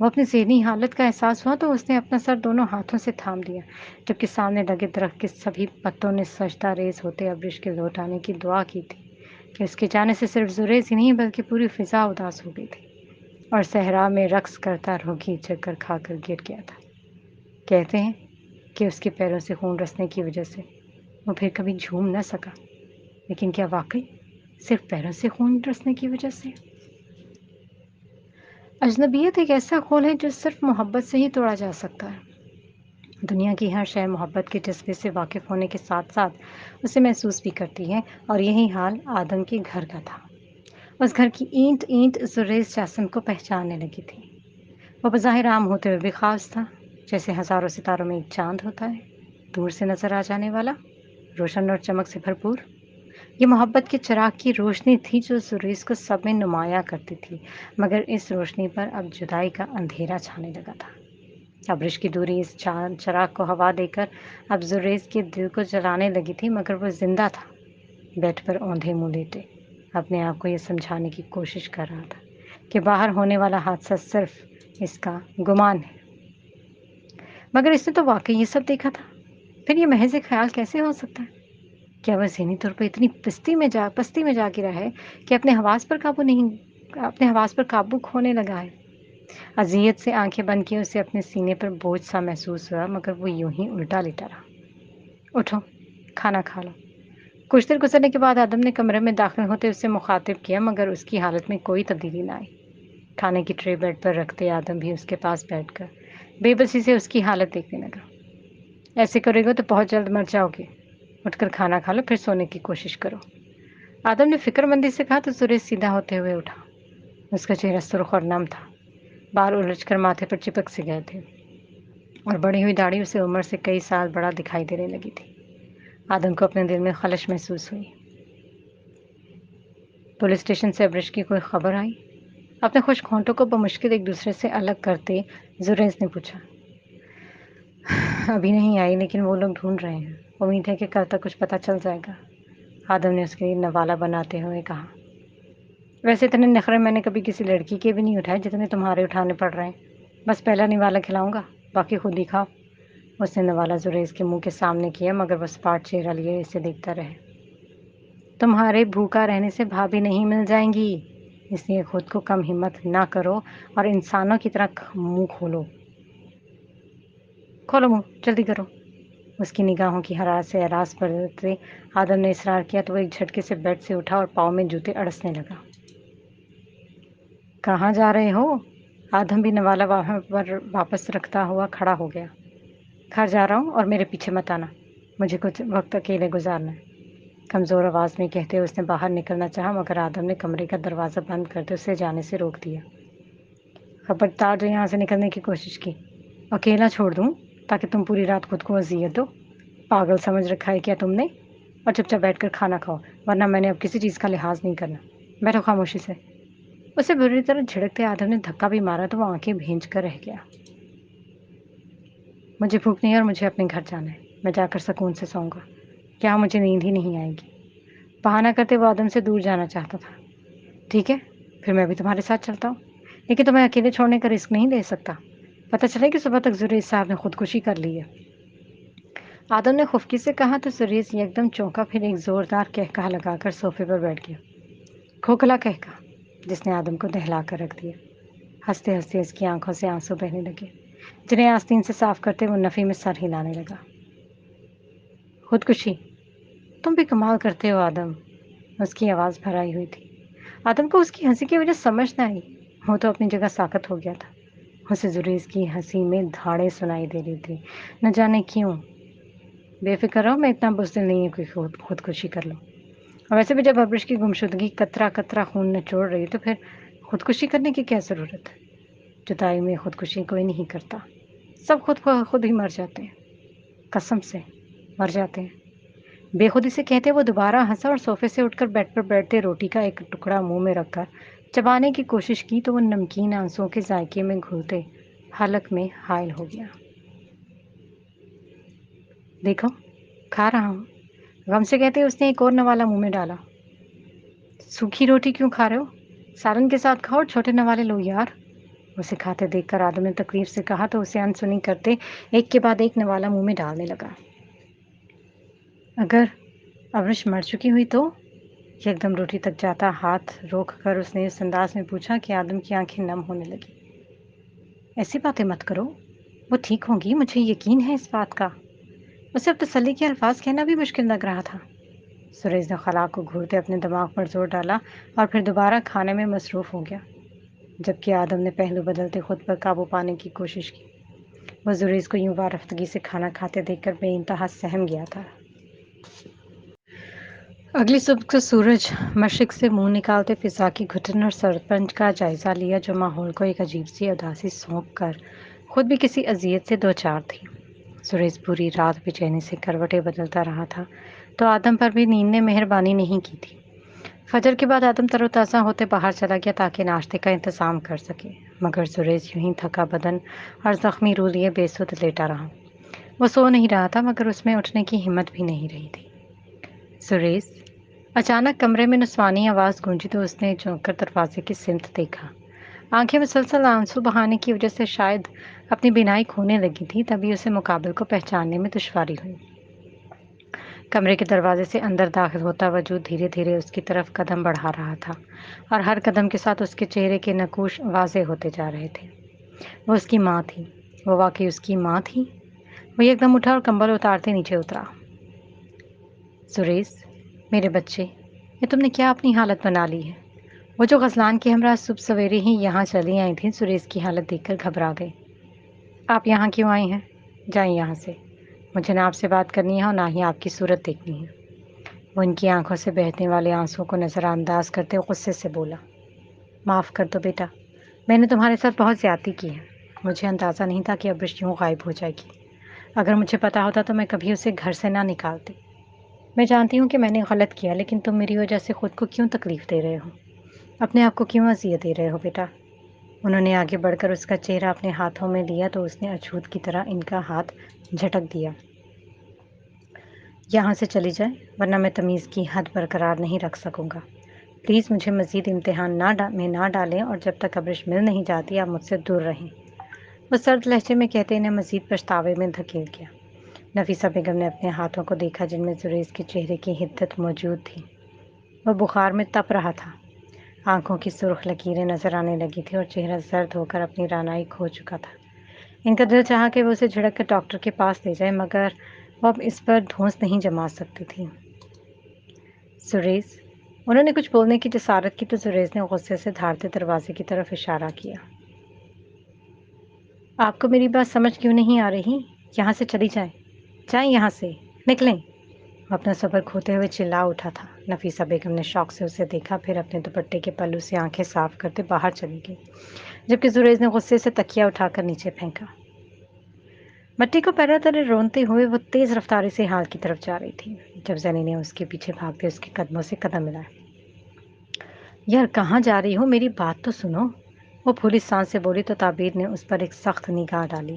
وہ اپنی ذہنی حالت کا احساس ہوا تو اس نے اپنا سر دونوں ہاتھوں سے تھام لیا، جبکہ سامنے لگے درخت کے سبھی پتوں نے سجدہ ریز ہوتے ابرش کے لوٹ آنے کی دعا کی تھی کہ اس کے جانے سے صرف زریز ہی نہیں بلکہ پوری فضا اداس ہو گئی تھی اور صحرا میں رقص کرتا روگی چکر کھا کر گر گیا تھا۔ کہتے ہیں کہ اس کے پیروں سے خون رسنے کی وجہ سے وہ پھر کبھی جھوم نہ سکا، لیکن کیا واقعی صرف پیروں سے خون رسنے کی وجہ سے؟ اجنبیت ایک ایسا خول ہے جو صرف محبت سے ہی توڑا جا سکتا ہے۔ دنیا کی ہر شے محبت کے جذبے سے واقف ہونے کے ساتھ ساتھ اسے محسوس بھی کرتی ہے، اور یہی حال آدم کے گھر کا تھا۔ اس گھر کی اینٹ اینٹ زریز جاسم کو پہچاننے لگی تھی۔ وہ بظاہر عام ہوتے ہوئے بھی خاص تھا، جیسے ہزاروں ستاروں میں ایک چاند ہوتا ہے، دور سے نظر آ جانے والا، روشن اور چمک سے بھرپور۔ یہ محبت کے چراغ کی روشنی تھی جو زریز کو سب میں نمایاں کرتی تھی، مگر اس روشنی پر اب جدائی کا اندھیرا چھانے لگا تھا۔ ابرش کی دوری اس چراغ کو ہوا دے کر اب زریز کے دل کو جلانے لگی تھی، مگر وہ زندہ تھا، بیڈ پر اوندھے منہ لیٹے اپنے آپ کو یہ سمجھانے کی کوشش کر رہا تھا کہ باہر ہونے والا حادثہ صرف اس کا گمان ہے۔ مگر اس نے تو واقعی یہ سب دیکھا تھا، پھر یہ محض ایک خیال کیسے ہو سکتا ہے؟ کیا وہ ذہنی طور پر اتنی پستی میں جا گرا ہے کہ اپنے حواس پر قابو کھونے لگا ہے؟ اذیت سے آنکھیں بند کیے اسے اپنے سینے پر بوجھ سا محسوس ہوا، مگر وہ یوں ہی الٹا لیٹا رہا۔ اٹھو، کھانا کھا لو۔ کچھ دیر گزرنے کے بعد آدم نے کمرے میں داخل ہوتے اسے مخاطب کیا، مگر اس کی حالت میں کوئی تبدیلی نہ آئی۔ کھانے کی ٹرے بیڈ پر رکھتے آدم بھی اس کے پاس بیٹھ کر بے بسی سے اس کی حالت دیکھنے لگا۔ ایسے کرے گا تو بہت جلد مر جاؤ گے، اٹھ کر کھانا کھا لو پھر سونے کی کوشش کرو۔ آدم نے فکر مندی سے کہا تو سریش سیدھا ہوتے ہوئے اٹھا۔ اس کا چہرہ سرخ اور نم تھا، بال الجھ کر ماتھے پر چپک سے گئے تھے اور بڑھی ہوئی داڑھی اسے عمر سے کئی سال بڑا دکھائی دینے لگی تھی۔ آدم کو اپنے دل میں خلش محسوس ہوئی۔ پولیس اسٹیشن سے ابرش کی کوئی خبر آئی؟ اپنے خشک ہونٹوں کو بمشکل ایک دوسرے سے الگ کرتے زریز نے پوچھا۔ ابھی نہیں آئی، لیکن وہ لوگ ڈھونڈ رہے ہیں، امید ہے کہ کل تک کچھ پتہ چل جائے گا، آدم نے اس کے لیے نوالہ بناتے ہوئے کہا۔ ویسے اتنے نخرے میں نے کبھی کسی لڑکی کے بھی نہیں اٹھائے جتنے تمہارے اٹھانے پڑ رہے ہیں، بس پہلا نوالہ کھلاؤں گا، باقی خود ہی کھاؤ۔ اس نے نوالہ زریز کے منہ کے سامنے کیا، مگر وہ سپاٹ چہرہ لیے اسے دیکھتا رہے۔ تمہارے بھوکا رہنے سے بھابھی نہیں مل جائیں گی، اس لیے خود کو کم ہمت نہ کرو اور انسانوں کی طرح منہ کھولو۔ کھولو منہ، جلدی کرو۔ اس کی نگاہوں کی حرارت سے اعراض برتتے آدم نے اصرار کیا تو وہ ایک جھٹکے سے بیڈ سے اٹھا اور پاؤں میں جوتے اڑسنے لگا۔ کہاں جا رہے ہو؟ آدم بھی نوالا وہاں پر واپس رکھتا ہوا کھڑا ہو گیا۔ گھر جا رہا ہوں اور میرے پیچھے مت آنا، مجھے کچھ وقت اکیلے گزارنا ہے، کمزور آواز میں کہتے ہوئے اس نے باہر نکلنا چاہا، مگر آدم نے کمرے کا دروازہ بند کرتے اسے جانے سے روک دیا۔ خبردار جو یہاں سے نکلنے کی کوشش کی، اکیلا چھوڑ دوں تاکہ تم پوری رات خود کو اذیت دو؟ پاگل سمجھ رکھا ہے کیا تم نے؟ اور چپ چاپ بیٹھ کر کھانا کھاؤ، ورنہ میں نے اب کسی چیز کا لحاظ نہیں کرنا۔ بیٹھو خاموشی سے۔ اسے بری طرح جھڑکتے آدم نے دھکا بھی مارا تو وہ آنکھیں بھینج کر رہ گیا۔ مجھے بھوک نہیں اور مجھے اپنے گھر جانا ہے، میں جا کر سکون سے سوؤں گا، کیا مجھے نیند ہی نہیں آئے گی؟ بہانہ کرتے وہ آدم سے دور جانا چاہتا تھا۔ ٹھیک ہے، پھر میں بھی تمہارے ساتھ چلتا ہوں، لیکن تمہیں اکیلے چھوڑنے کا رسک نہیں لے سکتا، پتہ چلے کہ صبح تک زریز صاحب نے خودکشی کر لی ہے۔ آدم نے خفکی سے کہا تو زریز یکدم چونکا، پھر ایک زوردار قہقہہ لگا کر صوفے پر بیٹھ گیا۔ کھوکھلا قہقہہ جس نے آدم کو دہلا کر رکھ دیا۔ ہنستے ہنستے اس کی آنکھوں سے آنسو بہنے لگے، جنہیں آستین سے صاف کرتے وہ نفی میں سر ہلانے لگا۔ خودکشی؟ تم بھی کمال کرتے ہو آدم، اس کی آواز بھر آئی ہوئی تھی۔ آدم کو اس کی ہنسی کی وجہ سمجھ نہ آئی، وہ تو اپنی جگہ ساکت ہو گیا تھا۔ اسے زریز کی ہنسی میں دھاڑیں سنائی دے رہی تھی، نہ جانے کیوں۔ بے فکر رہو، میں اتنا بزدل نہیں ہوں کہ خودکشی کر لوں، اور ویسے بھی جب ابرش کی گمشدگی قطرہ قطرہ خون نچوڑ رہی تو پھر خودکشی کرنے کی کیا ضرورت ہے؟ جدائی میں خودکشی کوئی نہیں کرتا، سب خود ہی مر جاتے ہیں، قسم سے مر جاتے ہیں۔ بے خودی سے کہتے وہ دوبارہ ہنسا اور صوفے سے اٹھ کر بیڈ پر بیٹھتے روٹی کا ایک ٹکڑا منہ میں رکھ کر چبانے کی کوشش کی تو وہ نمکین آنسوؤں کے ذائقے میں گھلتے حلق میں حائل ہو گیا۔ دیکھو کھا رہا ہوں، غم سے کہتے اس نے ایک اور نوالا منہ میں ڈالا۔ سوکھی روٹی کیوں کھا رہے ہو؟ سالن کے ساتھ کھاؤ اور چھوٹے نوالے لو یار۔ اسے کھاتے دیکھ کر آدم نے تکلیف سے کہا تو اسے انسنی کرتے ایک کے بعد ایک نوالا منہ میں ڈالنے لگا۔ اگر ابرش مر چکی ہوئی تو؟ ایک دم روٹی تک جاتا ہاتھ روک کر اس نے اس انداز میں پوچھا کہ آدم کی آنکھیں نم ہونے لگی۔ ایسی باتیں مت کرو، وہ ٹھیک ہوں گی، مجھے یقین ہے اس بات کا۔ اسے اب تسلی کے الفاظ کہنا بھی مشکل لگ رہا تھا۔ سریش نے خلا کو گھورتے اپنے دماغ پر زور ڈالا اور پھر دوبارہ کھانے میں مصروف ہو گیا، جبکہ آدم نے پہلو بدلتے خود پر قابو پانے کی کوشش کی۔ وہ زریز کو یوں وارفتگی سے کھانا کھاتے دیکھ کر بے انتہا سہم گیا تھا۔ اگلی صبح کا سورج مشرق سے منہ نکالتے فضا کی گھٹن اور سرپنچ کا جائزہ لیا جو ماحول کو ایک عجیب سی اداسی سونپ کر خود بھی کسی اذیت سے دوچار تھی۔ سریش پوری رات بے چینی سے کروٹیں بدلتا رہا تھا تو آدم پر بھی نیند نے مہربانی نہیں کی تھی۔ فجر کے بعد آدم تر و تازہ ہوتے باہر چلا گیا تاکہ ناشتے کا انتظام کر سکے، مگر سریش یوں ہی تھکا بدن اور زخمی روح لیے بے سود لیٹا رہا۔ وہ سو نہیں رہا تھا مگر اس میں اٹھنے کی ہمت بھی نہیں رہی تھی۔ سریش! اچانک کمرے میں نسوانی آواز گونجی تو اس نے چونک کر دروازے کی سمت دیکھا۔ آنکھیں مسلسل آنسو بہانے کی وجہ سے شاید اپنی بینائی کھونے لگی تھی، تبھی اسے مقابل کو پہچاننے میں دشواری ہوئی۔ کمرے کے دروازے سے اندر داخل ہوتا وجود دھیرے دھیرے اس کی طرف قدم بڑھا رہا تھا اور ہر قدم کے ساتھ اس کے چہرے کے نقوش واضح ہوتے جا رہے تھے۔ وہ اس کی ماں تھی، وہ واقعی اس کی ماں تھی۔ وہ ایک دم اٹھا اور کمبل اتارتے نیچے اترا۔ سریش، میرے بچے، یہ تم نے کیا اپنی حالت بنا لی ہے؟ وہ جو غزلان کے ہمراہ صبح سویرے ہی یہاں چلی آئی تھیں سریش کی حالت دیکھ کر گھبرا گئی۔ آپ یہاں کیوں آئی ہیں؟ جائیں یہاں سے، مجھے نہ آپ سے بات کرنی ہے اور نہ ہی آپ کی صورت دیکھنی ہے۔ وہ ان کی آنکھوں سے بہنے والے آنسوؤں کو نظر انداز کرتے ہوئے غصے سے بولا۔ معاف کر دو بیٹا، میں نے تمہارے ساتھ بہت زیادتی کی ہے، مجھے اندازہ نہیں تھا کہ ابرش یوں غائب ہو جائے گی۔ اگر مجھے پتا ہوتا تو میں کبھی اسے گھر سے نہ نکالتی۔ میں جانتی ہوں کہ میں نے غلط کیا، لیکن تم میری وجہ سے خود کو کیوں تکلیف دے رہے ہو؟ اپنے آپ کو کیوں اذیت دے رہے ہو بیٹا؟ انہوں نے آگے بڑھ کر اس کا چہرہ اپنے ہاتھوں میں لیا تو اس نے اچھوت کی طرح ان کا ہاتھ جھٹک دیا۔ یہاں سے چلی جائیں ورنہ میں تمیز کی حد برقرار نہیں رکھ سکوں گا۔ پلیز مجھے مزید امتحان میں نہ ڈالیں اور جب تک ابرش مل نہیں جاتی آپ مجھ سے دور رہیں۔ وہ سرد لہجے میں کہتے انہیں مزید پچھتاوے میں دھکیل گیا۔ نفیسہ بیگم نے اپنے ہاتھوں کو دیکھا جن میں زریز کے چہرے کی حدت موجود تھی۔ وہ بخار میں تپ رہا تھا، آنکھوں کی سرخ لکیریں نظر آنے لگی تھی اور چہرہ زرد ہو کر اپنی رعنائی کھو چکا تھا۔ ان کا دل چاہا کہ وہ اسے جھڑک کر ڈاکٹر کے پاس لے جائے، مگر وہ اب اس پر دھونس نہیں جما سکتی تھی۔ سریش، انہوں نے کچھ بولنے کی جسارت کی تو زریز نے غصے سے دھاڑتے دروازے کی طرف اشارہ کیا۔ آپ کو میری بات سمجھ کیوں نہیں آ رہی؟ یہاں سے چلی جائیں، جائیں یہاں سے، نکلیں۔ وہ اپنا صبر کھوتے ہوئے چلا اٹھا تھا۔ نفیسہ بیگم نے شوق سے اسے دیکھا، پھر اپنے دوپٹے کے پلو سے آنکھیں صاف کرتے باہر چلی گئی، جبکہ زریز نے غصے سے تکیا اٹھا کر نیچے پھینکا۔ مٹی کو پیروں تلے رونتے ہوئے وہ تیز رفتاری سے حال کی طرف جا رہی تھی، جب زینی نے اس کے پیچھے بھاگتے اس کے قدموں سے قدم ملائے۔ یار کہاں جا رہی ہو؟ میری بات تو سنو، وہ پھولی سانس سے بولی تو تعبیر نے اس پر ایک سخت نگاہ ڈالی۔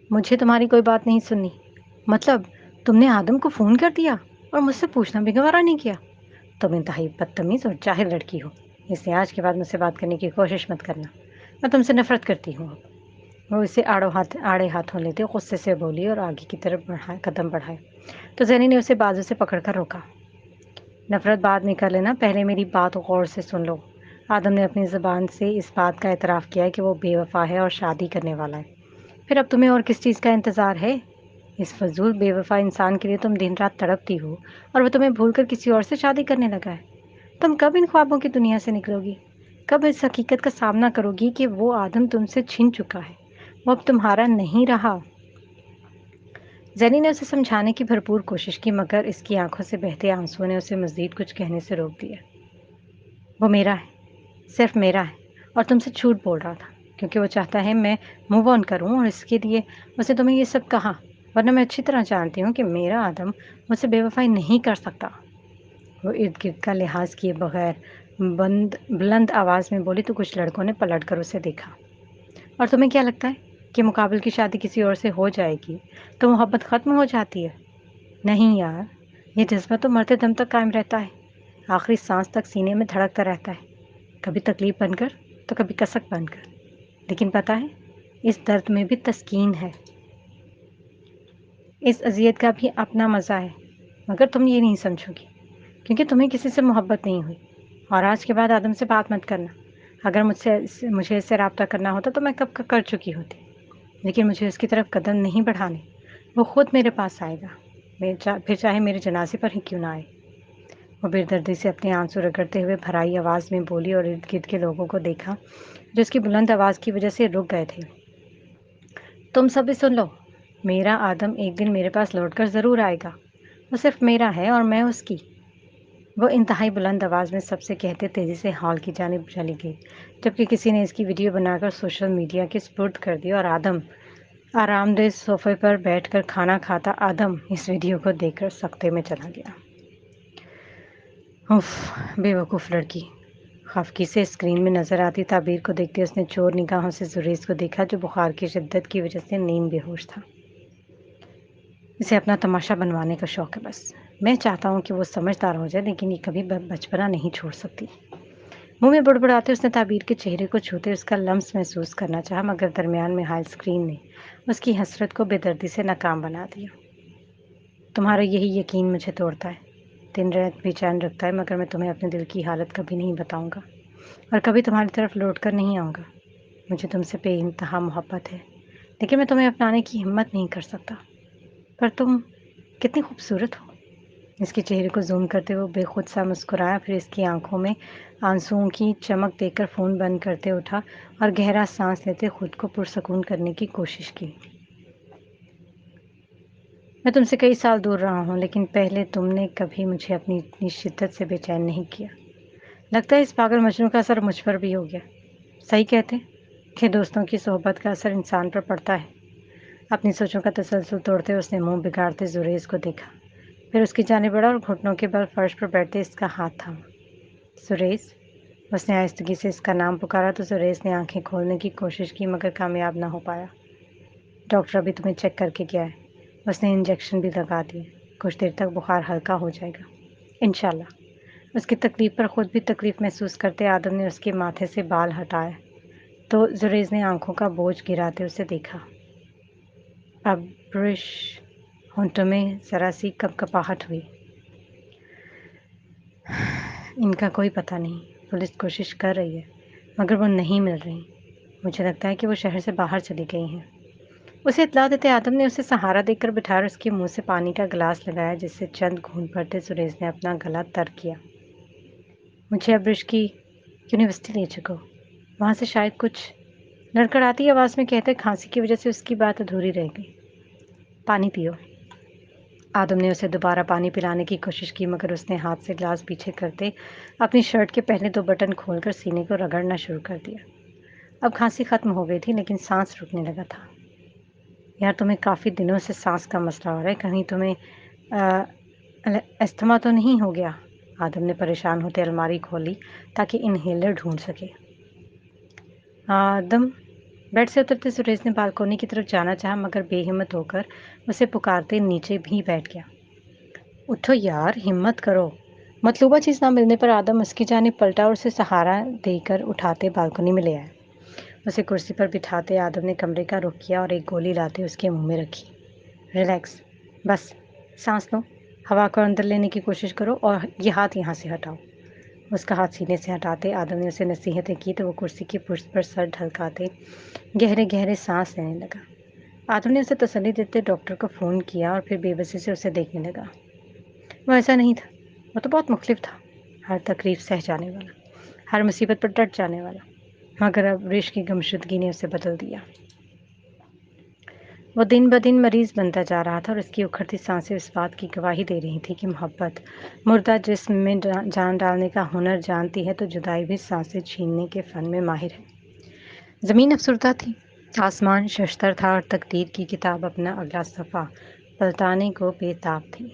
مجھے تمہاری کوئی بات نہیں سننی۔ مطلب تم نے آدم کو فون کر دیا اور مجھ سے پوچھنا بھی گوارا نہیں کیا؟ تم انتہائی بدتمیز اور جاہل لڑکی ہو، اس لیے آج کے بعد مجھ سے بات کرنے کی کوشش مت کرنا، میں تم سے نفرت کرتی ہوں۔ وہ اسے آڑے ہاتھوں لیتے غصے سے بولی اور آگے کی طرف قدم بڑھائے تو زینی نے اسے بازو سے پکڑ کر روکا۔ نفرت بعد میں کر لینا، پہلے میری بات غور سے سن لو۔ آدم نے اپنی زبان سے اس بات کا اعتراف کیا کہ وہ بے وفا ہے اور شادی کرنے والا ہے، پھر اب تمہیں اور کس چیز کا انتظار ہے؟ اس فضول بے وفا انسان کے لیے تم دن رات تڑپتی ہو اور وہ تمہیں بھول کر کسی اور سے شادی کرنے لگا ہے۔ تم کب ان خوابوں کی دنیا سے نکلو گی؟ کب اس حقیقت کا سامنا کرو گی کہ وہ آدم تم سے چھن چکا ہے، وہ اب تمہارا نہیں رہا؟ زینی نے اسے سمجھانے کی بھرپور کوشش کی، مگر اس کی آنکھوں سے بہتے آنسو نے اسے مزید کچھ کہنے سے روک دیا۔ وہ میرا ہے، صرف میرا ہے، اور تم سے جھوٹ بول رہا تھا کیونکہ وہ چاہتا ہے میں موو آن کروں، اور اس کے لیے اسے تمہیں یہ سب کہا، ورنہ میں اچھی طرح جانتی ہوں کہ میرا آدم مجھ سے بے وفائی نہیں کر سکتا۔ وہ ارد گرد کا لحاظ کیے بغیر بلند آواز میں بولی تو کچھ لڑکوں نے پلٹ کر اسے دیکھا۔ اور تمہیں کیا لگتا ہے کہ مقابل کی شادی کسی اور سے ہو جائے گی تو محبت ختم ہو جاتی ہے؟ نہیں یار، یہ جذبہ تو مرتے دم تک قائم رہتا ہے، آخری سانس تک سینے میں دھڑکتا رہتا ہے، کبھی تکلیف بن کر تو کبھی کسک بن کر، لیکن پتہ ہے اس درد میں بھی تسکین ہے، اس اذیت کا بھی اپنا مزہ ہے، مگر تم یہ نہیں سمجھو گی کیونکہ تمہیں کسی سے محبت نہیں ہوئی۔ اور آج کے بعد آدم سے بات مت کرنا، اگر مجھے اس سے رابطہ کرنا ہوتا تو میں کب کا کر چکی ہوتی، لیکن مجھے اس کی طرف قدم نہیں بڑھانے، وہ خود میرے پاس آئے گا، پھر چاہے میرے جنازے پر ہی کیوں نہ آئے۔ وہ بردردی سے اپنے آنسو رگڑتے ہوئے بھرائی آواز میں بولی اور ارد گرد کے لوگوں کو دیکھا جو اس کی بلند آواز کی وجہ سے رک گئے تھے۔ تم سب بھی سن لو، میرا آدم ایک دن میرے پاس لوٹ کر ضرور آئے گا، وہ صرف میرا ہے اور میں اس کی۔ وہ انتہائی بلند آواز میں سب سے کہتے تیزی سے ہال کی جانب چلی گئی، جبکہ کسی نے اس کی ویڈیو بنا کر سوشل میڈیا کے سپرد کر دی، اور آدم آرام دہ صوفے پر بیٹھ کر کھانا کھاتا آدم اس ویڈیو کو دیکھ کر سکتے میں چلا گیا۔ اف، بے وقوف لڑکی، خفگی سے اسکرین میں نظر آتی تعبیر کو دیکھتے اس نے چور نگاہوں سے زریز کو دیکھا جو بخار کی شدت کی وجہ سے نیم بے ہوش تھا۔ اسے اپنا تماشا بنوانے کا شوق ہے بس، میں چاہتا ہوں کہ وہ سمجھدار ہو جائے، لیکن یہ کبھی بچپنا نہیں چھوڑ سکتی۔ منہ میں بڑبڑاتے اس نے تعبیر کے چہرے کو چھوتے اس کا لمس محسوس کرنا چاہا، مگر درمیان میں حائل اسکرین نے اس کی حسرت کو بے دردی سے ناکام بنا دیا۔ تمہارا یہی یقین مجھے توڑتا ہے، دن رات بے چین رکھتا ہے، مگر میں تمہیں اپنے دل کی حالت کبھی نہیں بتاؤں گا اور کبھی تمہاری طرف لوٹ کر نہیں آؤں گا۔ مجھے تم سے بے انتہا محبت ہے، لیکن میں تمہیں اپنانے کی ہمت نہیں کر سکتا۔ پر تم کتنی خوبصورت ہو۔ اس کے چہرے کو زوم کرتے ہوئے بے خود سا مسکرایا، پھر اس کی آنکھوں میں آنسوؤں کی چمک دیکھ کر فون بند کرتے اٹھا اور گہرا سانس لیتے خود کو پرسکون کرنے کی کوشش کی۔ میں تم سے کئی سال دور رہا ہوں، لیکن پہلے تم نے کبھی مجھے اپنی اتنی شدت سے بے چین نہیں کیا۔ لگتا ہے اس پاگل مجنوں کا اثر مجھ پر بھی ہو گیا۔ صحیح کہتے کہ دوستوں کی صحبت کا اثر انسان پر پڑتا ہے۔ اپنی سوچوں کا تسلسل توڑتے اس نے منہ بگاڑتے زریز کو دیکھا، پھر اس کی جانب بڑھا اور گھٹنوں کے بل فرش پر بیٹھتے اس کا ہاتھ تھاما۔ زریز، اس نے آہستگی سے اس کا نام پکارا تو زریز نے آنکھیں کھولنے کی کوشش کی، مگر کامیاب نہ ہو پایا۔ ڈاکٹر ابھی تمہیں چیک کر کے گیا ہے، اس نے انجیکشن بھی لگا دیے، کچھ دیر تک بخار ہلکا ہو جائے گا انشاءاللہ۔ اس کی تکلیف پر خود بھی تکلیف محسوس کرتے آدم نے اس کے ماتھے سے بال ہٹائے تو زریز نے آنکھوں کا بوجھ گراتے اسے دیکھا۔ اب برش ہونٹوں میں ذرا سی کپکپاہٹ ہوئی۔ ان کا کوئی پتہ نہیں، پولیس کوشش کر رہی ہے مگر وہ نہیں مل رہی، مجھے لگتا ہے کہ وہ شہر سے باہر چلی گئی ہیں۔ اسے اطلاع دیتے آدم نے اسے سہارا دے کر بٹھایا اور اس کے منہ سے پانی کا گلاس لگایا، جس سے چند گھونٹ بھرتے سریش نے اپنا گلا تر کیا۔ مجھے ابرش کی یونیورسٹی لے چکو، وہاں سے شاید کچھ، لڑکڑاتی آواز میں کہتے کھانسی کی وجہ سے اس کی بات ادھوری رہ گئی۔ پانی پیو۔ آدم نے اسے دوبارہ پانی پلانے کی کوشش کی، مگر اس نے ہاتھ سے گلاس پیچھے کرتے اپنی شرٹ کے پہلے 2 بٹن کھول کر سینے کو رگڑنا شروع کر دیا۔ اب کھانسی ختم ہو گئی تھی، لیکن سانس رکنے لگا تھا۔ یار تمہیں کافی دنوں سے سانس کا مسئلہ ہو رہا ہے، کہیں تمہیں استھما تو نہیں ہو گیا؟ آدم نے پریشان ہوتے الماری کھولی تاکہ انہیلر ڈھونڈ سکے۔ آدم، بیڈ سے اترتے سریش نے بالکونی کی طرف جانا چاہا، مگر بے ہمت ہو کر اسے پکارتے نیچے بھی بیٹھ گیا۔ اٹھو یار، ہمت کرو۔ مطلوبہ چیز نہ ملنے پر آدم اس کی جانب پلٹا اور اسے سہارا دے کر اٹھاتے بالکونی میں لے آیا۔ اسے کرسی پر بٹھاتے آدم نے کمرے کا رخ کیا اور ایک گولی لاتے اس کے منہ میں رکھی۔ ریلیکس، بس سانس لو، ہوا کو اندر لینے کی کوشش کرو اور یہ ہاتھ یہاں سے ہٹاؤ۔ اس کا ہاتھ سینے سے ہٹاتے آدم نے اسے نصیحتیں کی تو وہ کرسی کی پشت پر سر ڈھلکاتے گہرے گہرے سانس لینے لگا۔ آدم نے اسے تسلی دیتے ڈاکٹر کو فون کیا اور پھر بے بسی سے اسے دیکھنے لگا۔ وہ ایسا نہیں تھا، وہ تو بہت مختلف تھا، ہر تکلیف سہ جانے والا، ہر مصیبت پر ڈٹ جانے والا، مگر اب رشق کی گمشدگی نے اسے بدل دیا۔ وہ دن بدن مریض بنتا جا رہا تھا اور اس کی اکھڑتی سانسیں اس بات کی گواہی دے رہی تھی کہ محبت مردہ جسم میں جان ڈالنے کا ہنر جانتی ہے تو جدائی بھی سانسیں چھیننے کے فن میں ماہر ہے۔ زمین افسردہ تھی، آسمان ششتر تھا اور تقدیر کی کتاب اپنا اگلا صفحہ پلٹانے کو بے تاب تھی۔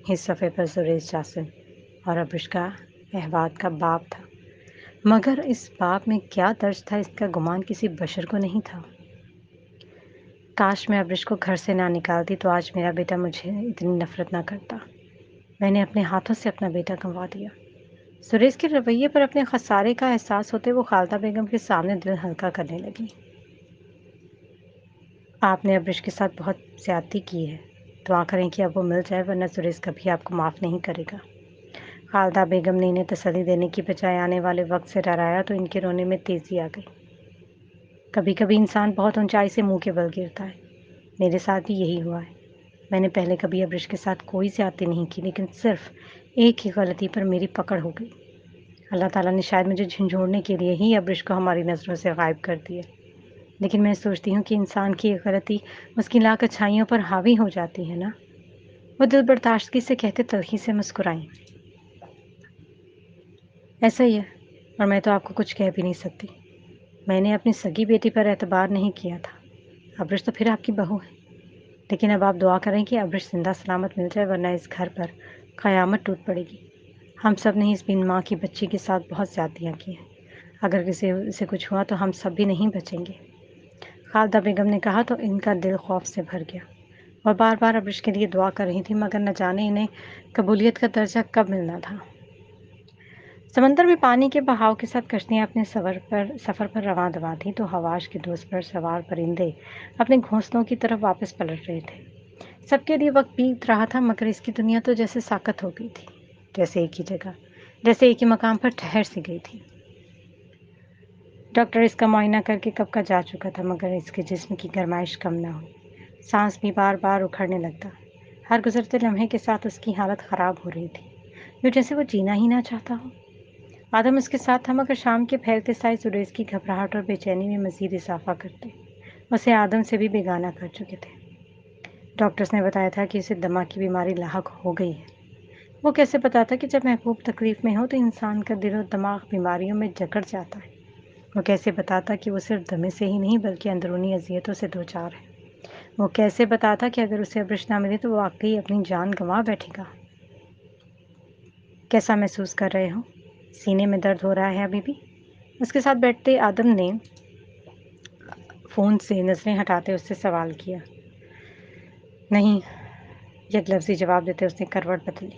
اس صفحے پر سریش جاسم اور ابرش کا احوال کا باب تھا، مگر اس باب میں کیا درج تھا اس کا گمان کسی بشر کو نہیں تھا۔ کاش میں ابرش کو گھر سے نہ نکالتی تو آج میرا بیٹا مجھے اتنی نفرت نہ کرتا۔ میں نے اپنے ہاتھوں سے اپنا بیٹا گنوا دیا۔ سریش کے رویے پر اپنے خسارے کا احساس ہوتے وہ خالدہ بیگم کے سامنے دل ہلکا کرنے لگی۔ آپ نے ابرش کے ساتھ بہت زیادتی کی ہے، دعا کریں کہ اب وہ مل جائے ورنہ سریش کبھی آپ کو معاف نہیں کرے گا۔ خالدہ بیگم نے انہیں تسلی دینے کی بجائے آنے والے وقت سے ڈرایا تو ان کے رونے میں تیزی آ گئی۔ کبھی کبھی انسان بہت اونچائی سے منہ کے بل گرتا ہے، میرے ساتھ بھی یہی ہوا ہے۔ میں نے پہلے کبھی ابرش کے ساتھ کوئی زیادتی نہیں کی، لیکن صرف ایک ہی غلطی پر میری پکڑ ہو گئی۔ اللہ تعالیٰ نے شاید مجھے جھنجھوڑنے کے لیے ہی ابرش کو ہماری نظروں سے غائب کر دیا، لیکن میں سوچتی ہوں کہ انسان کی ایک غلطی اس کی لاکھ اچھائیوں پر حاوی ہو جاتی ہے نا۔ وہ دل برداشتگی سے کہتے تلخی سے مسکرائیں۔ ایسا ہی ہے، اور میں تو آپ کو کچھ کہہ بھی نہیں سکتی۔ میں نے اپنی سگی بیٹی پر اعتبار نہیں کیا تھا، ابرش تو پھر آپ کی بہو ہے، لیکن اب آپ دعا کریں کہ ابرش زندہ سلامت مل جائے ورنہ اس گھر پر قیامت ٹوٹ پڑے گی۔ ہم سب نے اس بن ماں کی بچی کے ساتھ بہت زیادتیاں کی ہیں، اگر کسی سے کچھ ہوا تو ہم سب بھی نہیں بچیں گے۔ خالدہ بیگم نے کہا تو ان کا دل خوف سے بھر گیا۔ وہ بار بار ابرش کے لیے دعا کر رہی تھی، مگر نہ جانے انہیں قبولیت کا درجہ کب ملنا تھا۔ سمندر میں پانی کے بہاؤ کے ساتھ کشتیاں اپنے سفر پر رواں دواں تھیں تو حواش کے دوست پر سوار پرندے اپنے گھونسلوں کی طرف واپس پلٹ رہے تھے۔ سب کے لیے وقت بیت رہا تھا، مگر اس کی دنیا تو جیسے ساکت ہو گئی تھی، جیسے ایک ہی جگہ، جیسے ایک ہی مقام پر ٹھہر سی گئی تھی۔ ڈاکٹر اس کا معائنہ کر کے کب کا جا چکا تھا، مگر اس کے جسم کی گرمائش کم نہ ہوئی، سانس بھی بار بار اکھڑنے لگتا، ہر گزرتے لمحے کے ساتھ اس کی حالت خراب ہو رہی تھی، یوں جیسے وہ جینا ہی نہ چاہتا ہو۔ آدم اس کے ساتھ تھا، مگر شام کے پھیلتے سائے سریش کی گھبراہٹ اور بے چینی میں مزید اضافہ کرتے، اسے آدم سے بھی بیگانہ کر چکے تھے۔ ڈاکٹرز نے بتایا تھا کہ اسے دمہ کی بیماری لاحق ہو گئی ہے۔ وہ کیسے بتاتا کہ جب محبوب تکلیف میں ہو تو انسان کا دل و دماغ بیماریوں میں جکڑ جاتا ہے؟ وہ کیسے بتاتا کہ وہ صرف دمے سے ہی نہیں بلکہ اندرونی اذیتوں سے دوچار ہے؟ وہ کیسے بتاتا کہ اگر اسے ابرش نہ ملے تو وہ واقعی اپنی جان گنوا بیٹھے گا؟ کیسا محسوس کر رہے ہو؟ سینے میں درد ہو رہا ہے ابھی بھی؟ اس کے ساتھ بیٹھتے آدم نے فون سے نظریں ہٹاتے اس سے سوال کیا۔ نہیں، یک لفظی جواب دیتے اس نے کروٹ بدلی۔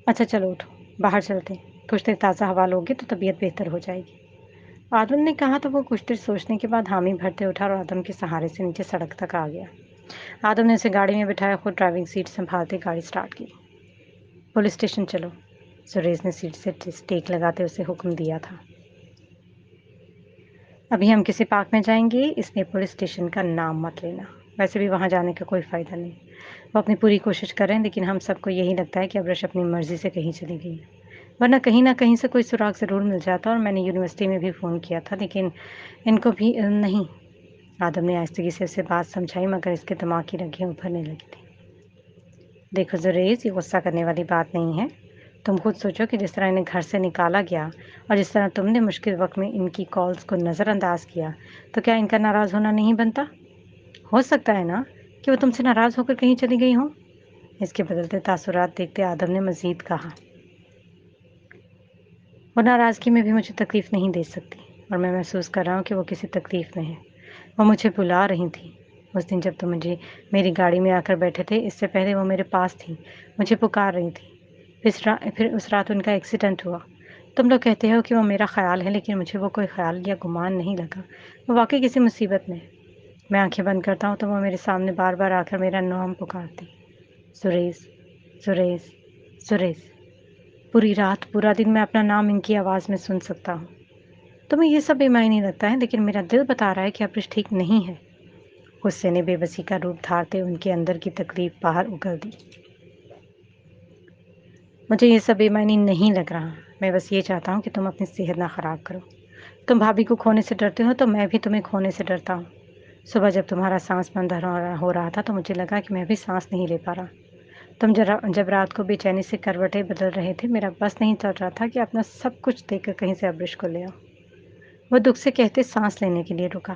اچھا چلو اٹھو، باہر چلتے ہیں، کچھ دیر تازہ ہوا لوگے تو طبیعت بہتر ہو جائے گی۔ آدم نے کہا تو وہ کچھ دیر سوچنے کے بعد حامی بھرتے اٹھا اور آدم کے سہارے سے نیچے سڑک تک آ گیا۔ آدم نے اسے گاڑی میں بٹھایا، خود ڈرائیونگ سیٹ سنبھالتے گاڑی سٹارٹ کی۔ پولیس اسٹیشن چلو، سریش نے سیٹ سے ٹیک لگاتے اسے حکم دیا تھا۔ ابھی ہم کسی پارک میں جائیں گے، اس لیے پولیس اسٹیشن کا نام مت لینا، ویسے بھی وہاں جانے کا کوئی فائدہ نہیں۔ وہ اپنی پوری کوشش کر رہے ہیں، لیکن ہم سب کو یہی لگتا ہے کہ ابرش اپنی مرضی سے کہیں چلی گئی ہے، ورنہ کہیں نہ کہیں سے کوئی سراغ ضرور مل جاتا۔ اور میں نے یونیورسٹی میں بھی فون کیا تھا، لیکن ان کو بھی نہیں۔ آدم نے آہستگی سے اسے بات سمجھائی، مگر اس کے دماغ کی رگیں ابھرنے لگی تھیں۔ دیکھو زریز، یہ غصہ کرنے والی بات نہیں ہے۔ تم خود سوچو کہ جس طرح انہیں گھر سے نکالا گیا اور جس طرح تم نے مشکل وقت میں ان کی کالز کو نظر انداز کیا، تو کیا ان کا ناراض ہونا نہیں بنتا؟ ہو سکتا ہے نا کہ وہ تم سے ناراض ہو کر کہیں چلی گئی ہوں؟ اس کے بدلتے تاثرات دیکھتے آدم نے مزید کہا، وہ ناراضگی میں بھی مجھے تکلیف نہیں دے سکتی، اور میں محسوس کر رہا ہوں کہ وہ کسی تکلیف میں ہے۔ وہ مجھے بلا رہی تھی۔ اس دن جب تم میری گاڑی میں آ کر بیٹھے تھے، اس سے پہلے وہ میرے پاس تھی، مجھے پکار رہی تھی۔ پھر اس رات ان کا ایکسیڈنٹ ہوا۔ تم لوگ کہتے ہو کہ وہ میرا خیال ہے، لیکن مجھے وہ کوئی خیال یا گمان نہیں لگا۔ وہ واقعی کسی مصیبت میں ہے۔ میں آنکھیں بند کرتا ہوں تو وہ میرے سامنے بار بار آ کر میرا نام پکارتی، سریش، سریش، سریش۔ پوری رات پورا دن میں اپنا نام ان کی آواز میں سن سکتا ہوں۔ تمہیں یہ سب بے معنی لگتا ہے، لیکن میرا دل بتا رہا ہے کہ ابرش ٹھیک نہیں ہے۔ غصے نے بے بسی کا روپ دھارتے ان کے اندر کی تکلیف باہر اگل دی۔ مجھے یہ سب بے معنی نہیں لگ رہا۔ میں بس یہ چاہتا ہوں کہ تم اپنی صحت نہ خراب کرو۔ تم بھابھی کو کھونے سے ڈرتے ہو تو میں بھی تمہیں کھونے سے ڈرتا ہوں۔ صبح جب تمہارا سانس بند ہو رہا تھا تو مجھے لگا کہ میں بھی سانس نہیں لے پا رہا۔ تم جب رات کو بے چینی سے کروٹیں بدل رہے تھے، میرا بس نہیں چل رہا تھا کہ اپنا سب کچھ دے کر کہیں سے ابرش کو لے آؤں۔ وہ دکھ سے کہتے سانس لینے کے لیے رکا۔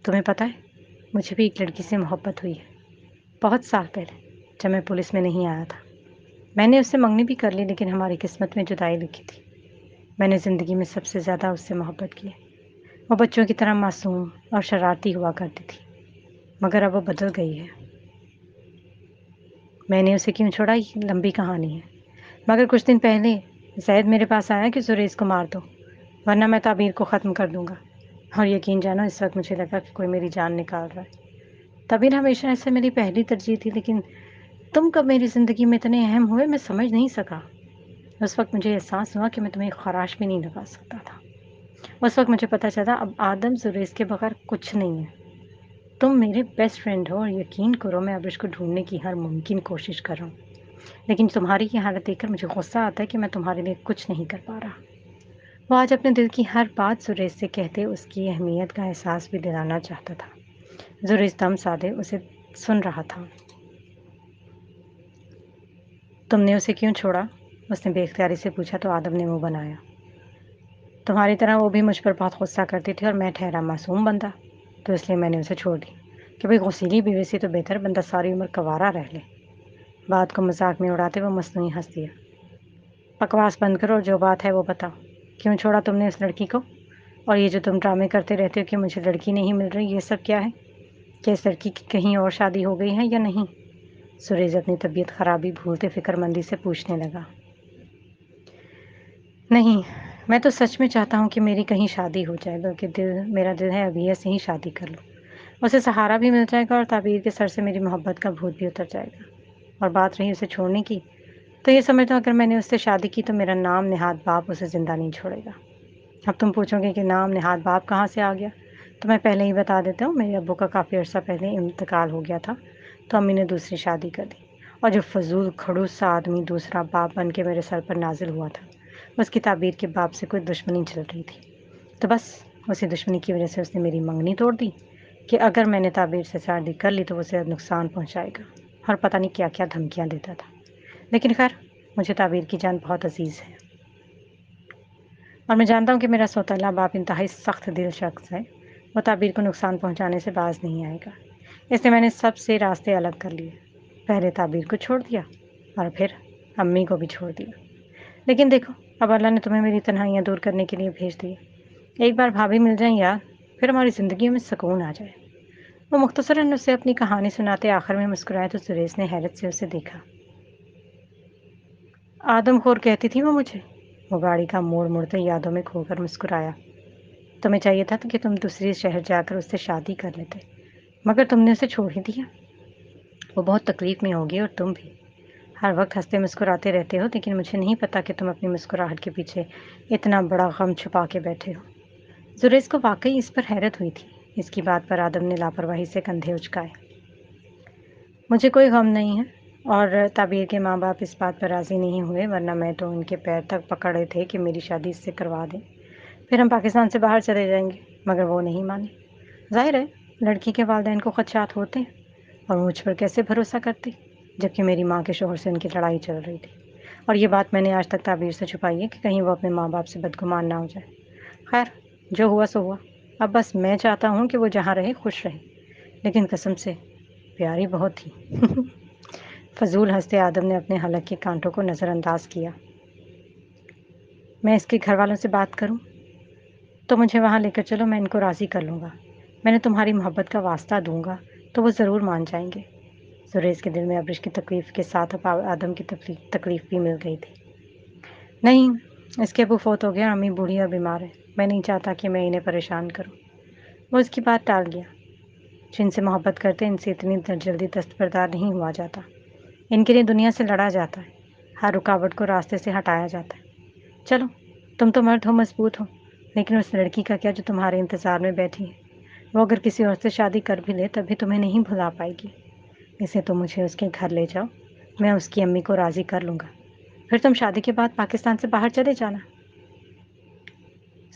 تمہیں پتہ ہے، مجھے بھی ایک لڑکی سے محبت ہوئی ہے، بہت سال پہلے، جب میں پولیس میں نہیں آیا تھا۔ میں نے اس سے منگنی بھی کر لی، لیکن ہماری قسمت میں جدائی لکھی تھی۔ میں نے زندگی میں سب سے زیادہ اس سے محبت کی۔ وہ بچوں کی طرح معصوم اور شرارتی ہوا کرتی تھی، مگر اب وہ بدل گئی ہے۔ میں نے اسے کیوں چھوڑا، یہ لمبی کہانی ہے، مگر کچھ دن پہلے زید میرے پاس آیا کہ سریش کو مار دو، ورنہ میں تعبیر کو ختم کر دوں گا۔ اور یقین جانو، اس وقت مجھے لگا کہ کوئی میری جان نکال رہا ہے۔ تعبیر ہمیشہ ایسے میری پہلی ترجیح تھی، لیکن تم کب میری زندگی میں اتنے اہم ہوئے، میں سمجھ نہیں سکا۔ اس وقت مجھے احساس ہوا کہ میں تمہیں خراش بھی نہیں لگا سکتا تھا۔ اس وقت مجھے پتہ چلا اب آدم سریش کے بغیر کچھ نہیں ہے۔ تم میرے بیسٹ فرینڈ ہو، اور یقین کرو میں ابرش کو ڈھونڈنے کی ہر ممکن کوشش کر رہا ہوں، لیکن تمہاری یہ حالت دیکھ کر مجھے غصہ آتا ہے کہ میں تمہارے لیے کچھ نہیں کر پا رہا۔ وہ آج اپنے دل کی ہر بات سریش سے کہتے اس کی اہمیت کا احساس بھی دلانا چاہتا تھا۔ سریش دم سادے اسے سن رہا تھا۔ تم نے اسے کیوں چھوڑا؟ اس نے بے اختیاری سے پوچھا تو آدم نے منہ بنایا۔ تمہاری طرح وہ بھی مجھ پر بہت غصہ کرتی تھی، اور میں ٹھہرا معصوم بندہ، تو اس لیے میں نے اسے چھوڑ دی کہ بھئی غسیلی بیوی سے تو بہتر بندہ ساری عمر کنوارا رہ لے۔ بات کو مذاق میں اڑاتے وہ مصنوعی ہنس دیا۔ بکواس بند کرو اور جو بات ہے وہ بتاؤ۔ کیوں چھوڑا تم نے اس لڑکی کو؟ اور یہ جو تم ڈرامے کرتے رہتے ہو کہ مجھے لڑکی نہیں مل رہی، یہ سب کیا ہے؟ کیا اس لڑکی کی کہیں اور شادی ہو گئی ہے یا نہیں؟ سریش اپنی طبیعت خرابی بھولتے فکر مندی سے پوچھنے لگا۔ نہیں، میں تو سچ میں چاہتا ہوں کہ میری کہیں شادی ہو جائے، بلکہ میرا دل ہے ابھی سے ہی شادی کر لوں۔ اسے سہارا بھی مل جائے گا، اور تعبیر کے سر سے میری محبت کا بھوت بھی اتر جائے گا۔ اور بات رہی اسے چھوڑنے کی، تو یہ سمجھتا ہوں اگر میں نے اس سے شادی کی تو میرا نام نہاد باپ اسے زندہ نہیں چھوڑے گا۔ اب تم پوچھو گے کہ نام نہاد باپ کہاں سے آ گیا، تو میں پہلے ہی بتا دیتا ہوں، میرے ابو کا کافی عرصہ پہلے انتقال ہو گیا تھا، تو امی نے دوسری شادی کر دی، اور جو فضول کھڑوس سا آدمی دوسرا باپ بن کے میرے سر پر نازل ہوا تھا، اس کی تعبیر کے باپ سے کوئی دشمنی چل رہی تھی، تو بس اسی دشمنی کی وجہ سے اس نے میری منگنی توڑ دی کہ اگر میں نے تعبیر سے شادی کر لی تو اسے نقصان پہنچائے گا، اور پتہ نہیں کیا کیا دھمکیاں دیتا تھا۔ لیکن خیر، مجھے تعبیر کی جان بہت عزیز ہے، اور میں جانتا ہوں کہ میرا سوتیلا باپ انتہائی سخت دل شخص ہے، وہ تعبیر کو نقصان پہنچانے سے باز نہیں آئے گا۔ اس لیے میں نے سب سے راستے الگ کر لیے، پہلے تعبیر کو چھوڑ دیا، اور پھر امی کو بھی چھوڑ دیا۔ لیکن دیکھو، اب اللہ نے تمہیں میری تنہائیاں دور کرنے کے لیے بھیج دی۔ ایک بار بھابھی مل جائیں یار، پھر ہماری زندگی میں سکون آ جائے۔ وہ مختصراً اسے اپنی کہانی سناتے آخر میں مسکرائے تو سریش نے حیرت سے اسے دیکھا۔ آدم خور کہتی تھی وہ مجھے، وہ گاڑی کا موڑ موڑتے یادوں میں کھو کر مسکرایا۔ تمہیں چاہیے تھا کہ تم دوسری شہر جا کر اس سے شادی کر لیتے، مگر تم نے اسے چھوڑ ہی دیا۔ وہ بہت تکلیف میں ہوگی، اور تم بھی ہر وقت ہنستے مسکراتے رہتے ہو، لیکن مجھے نہیں پتا کہ تم اپنی مسکراہٹ کے پیچھے اتنا بڑا غم چھپا کے بیٹھے ہو۔ زریش کو واقعی اس پر حیرت ہوئی تھی، اس کی بات پر آدم نے لاپرواہی سے کندھے اچکائے۔ مجھے کوئی غم نہیں ہے، اور تعبیر کے ماں باپ اس بات پر راضی نہیں ہوئے، ورنہ میں تو ان کے پیر تک پکڑے تھے کہ میری شادی اس سے کروا دیں، پھر ہم پاکستان سے باہر چلے جائیں گے، مگر وہ نہیں مانے۔ ظاہر ہے لڑکی کے والدین کو خدشات ہوتے ہیں، اور مجھ پر کیسے بھروسہ کرتے، جبکہ میری ماں کے شوہر سے ان کی لڑائی چل رہی تھی، اور یہ بات میں نے آج تک تعبیر سے چھپائی ہے کہ کہیں وہ اپنے ماں باپ سے بدگمان نہ ہو جائے۔ خیر، جو ہوا سو ہوا، اب بس میں چاہتا ہوں کہ وہ جہاں رہے خوش رہے، لیکن قسم سے پیاری بہت تھی۔ فضول ہنستے آدم نے اپنے حلق کے کانٹوں کو نظر انداز کیا۔ میں اس کے گھر والوں سے بات کروں تو مجھے وہاں لے کر چلو، میں ان کو راضی کر لوں گا، میں نے تمہاری محبت کا واسطہ دوں گا تو وہ ضرور مان جائیں گے۔ سریش کے دل میں ابرش کی تکلیف کے ساتھ اب آدم کی تکلیف بھی مل گئی تھی۔ نہیں، اس کے ابو فوت ہو گیا، امی بوڑھی اور بیمار ہے، میں نہیں چاہتا کہ میں انہیں پریشان کروں۔ وہ اس کی بات ٹال گیا۔ جن سے محبت کرتے ان سے اتنی جلدی دستبردار نہیں ہوا جاتا، ان کے لیے دنیا سے لڑا جاتا ہے، ہر رکاوٹ کو راستے سے ہٹایا جاتا ہے۔ چلو، تم تو مرد ہو، مضبوط ہو، لیکن اس لڑکی کا کیا جو تمہارے انتظار میں بیٹھی ہے؟ وہ اگر کسی اور سے شادی کر بھی لے تب بھی تمہیں نہیں بھلا پائے گی۔ اسے تو مجھے اس کے گھر لے جاؤ، میں اس کی امی کو راضی کر لوں گا، پھر تم شادی کے بعد پاکستان سے باہر چلے جانا۔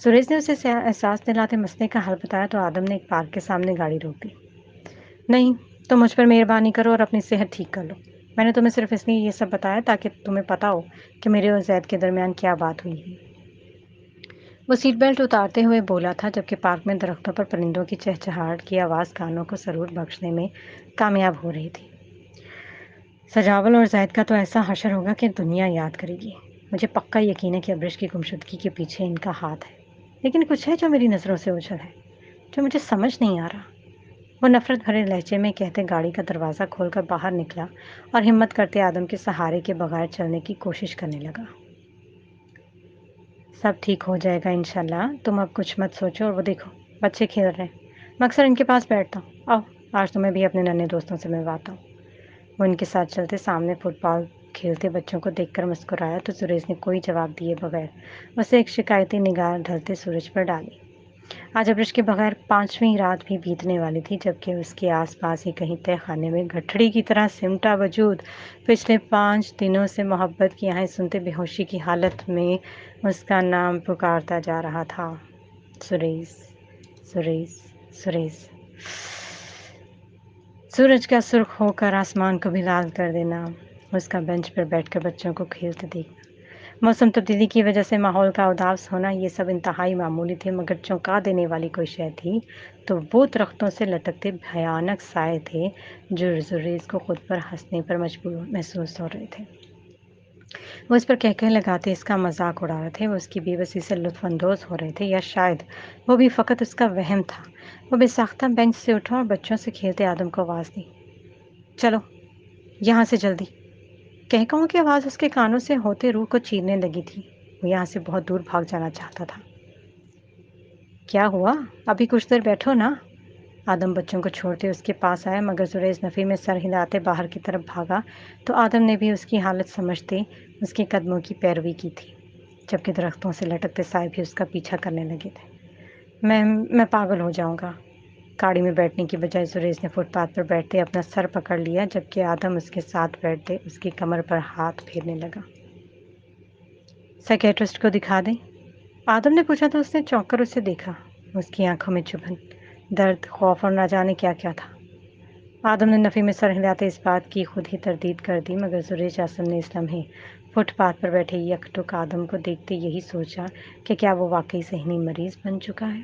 سریش نے اسے احساس دلاتے مسئلے کا حل بتایا تو آدم نے ایک پارک کے سامنے گاڑی روک دی۔ نہیں، تم مجھ پر مہربانی کرو اور اپنی صحت ٹھیک کر لو۔ میں نے تمہیں صرف اس لیے یہ سب بتایا تاکہ تمہیں پتہ ہو کہ میرے اور زید کے درمیان کیا بات ہوئی ہے۔ وہ سیٹ بیلٹ اتارتے ہوئے بولا تھا، جبکہ پارک میں درختوں پر پرندوں کی چہچہاہٹ کی آواز کانوں کو سرور بخشنے میں کامیاب ہو رہی تھی۔ سجاول اور زید کا تو ایسا حشر ہوگا کہ دنیا یاد کرے گی۔ مجھے پکا یقین ہے کہ ابرش کی گمشدگی کے پیچھے ان کا ہاتھ ہے، لیکن کچھ ہے جو میری نظروں سے اوجھل ہے، جو مجھے سمجھ نہیں آ رہا۔ وہ نفرت بھرے لہجے میں کہتے گاڑی کا دروازہ کھول کر باہر نکلا اور ہمت کرتے آدم کے سہارے کے بغیر چلنے کی کوشش کرنے لگا۔ سب ٹھیک ہو جائے گا انشاءاللہ، تم اب کچھ مت سوچو، اور وہ دیکھو بچے کھیل رہے ہیں، میں اکثر ان کے پاس بیٹھتا ہوں، آؤ آج تمہیں بھی اپنے ننے دوستوں سے ملواتا ہوں۔ وہ ان کے ساتھ چلتے سامنے فٹ بال کھیلتے بچوں کو دیکھ کر مسکرایا تو سریش نے کوئی جواب دیے بغیر اسے ایک شکایتی نگاہ ڈھلتے سورج پر ڈالی۔ آج ابرش کے بغیر 5ویں رات بھی بیتنے والی تھی، جبکہ اس کے آس پاس ہی کہیں تہ خانے میں گٹھڑی کی طرح سمٹا وجود پچھلے 5 دنوں سے محبت کی آہیں سنتے بے ہوشی کی حالت میں اس کا نام پکارتا جا رہا تھا، سریش، سریش، سریش۔ سورج کا سرخ ہو کر آسمان کو بھی لال کر دینا، اس کا بینچ پر بیٹھ کر بچوں کو کھیلتے دیکھنا، موسم تبدیلی کی وجہ سے ماحول کا اداس ہونا، یہ سب انتہائی معمولی تھے، مگر چونکا دینے والی کوئی شے تھی تو وہ درختوں سے لٹکتے بھیانک سائے تھے جو سریش کو خود پر ہنسنے پر مجبور محسوس ہو رہے تھے۔ وہ اس پر کہہ لگاتے اس کا مذاق اڑا رہے تھے، وہ اس کی بے بسی سے لطف اندوز ہو رہے تھے، یا شاید وہ بھی فقط اس کا وہم تھا۔ وہ بے ساختہ بینچ سے اٹھا اور بچوں سے کھیلتے آدم کو آواز دی، چلو یہاں سے جلدی۔ کہوں کی آواز اس کے کانوں سے ہوتے روح کو چیرنے لگی تھی، وہ یہاں سے بہت دور بھاگ جانا چاہتا تھا۔ کیا ہوا؟ ابھی کچھ دیر بیٹھو نا۔ آدم بچوں کو چھوڑتے اس کے پاس آیا، مگر سریش نفی میں سر ہلاتے باہر کی طرف بھاگا تو آدم نے بھی اس کی حالت سمجھتے اس کے قدموں کی پیروی کی تھی، جبکہ درختوں سے لٹکتے سائے بھی اس کا پیچھا کرنے لگے تھے۔ میں پاگل ہو جاؤں گا۔ گاڑی میں بیٹھنے کی بجائے سریش نے فٹ پاتھ پر بیٹھتے اپنا سر پکڑ لیا، جبکہ آدم اس کے ساتھ بیٹھتے اس کی کمر پر ہاتھ پھیرنے لگا۔ سائیکیٹرسٹ کو دکھا دیں؟ آدم نے پوچھا تو اس نے چونک کر اسے دیکھا، اس کی آنکھوں میں چبھن، درد، خوف اور نہ جانے کیا کیا تھا۔ آدم نے نفی میں سر ہلاتے اس بات کی خود ہی تردید کر دی، مگر سریش اعظم نے اس لمحے فٹ پاتھ پر بیٹھے یک ٹک آدم کو دیکھتے یہی سوچا کہ کیا وہ واقعی ذہنی مریض بن چکا ہے۔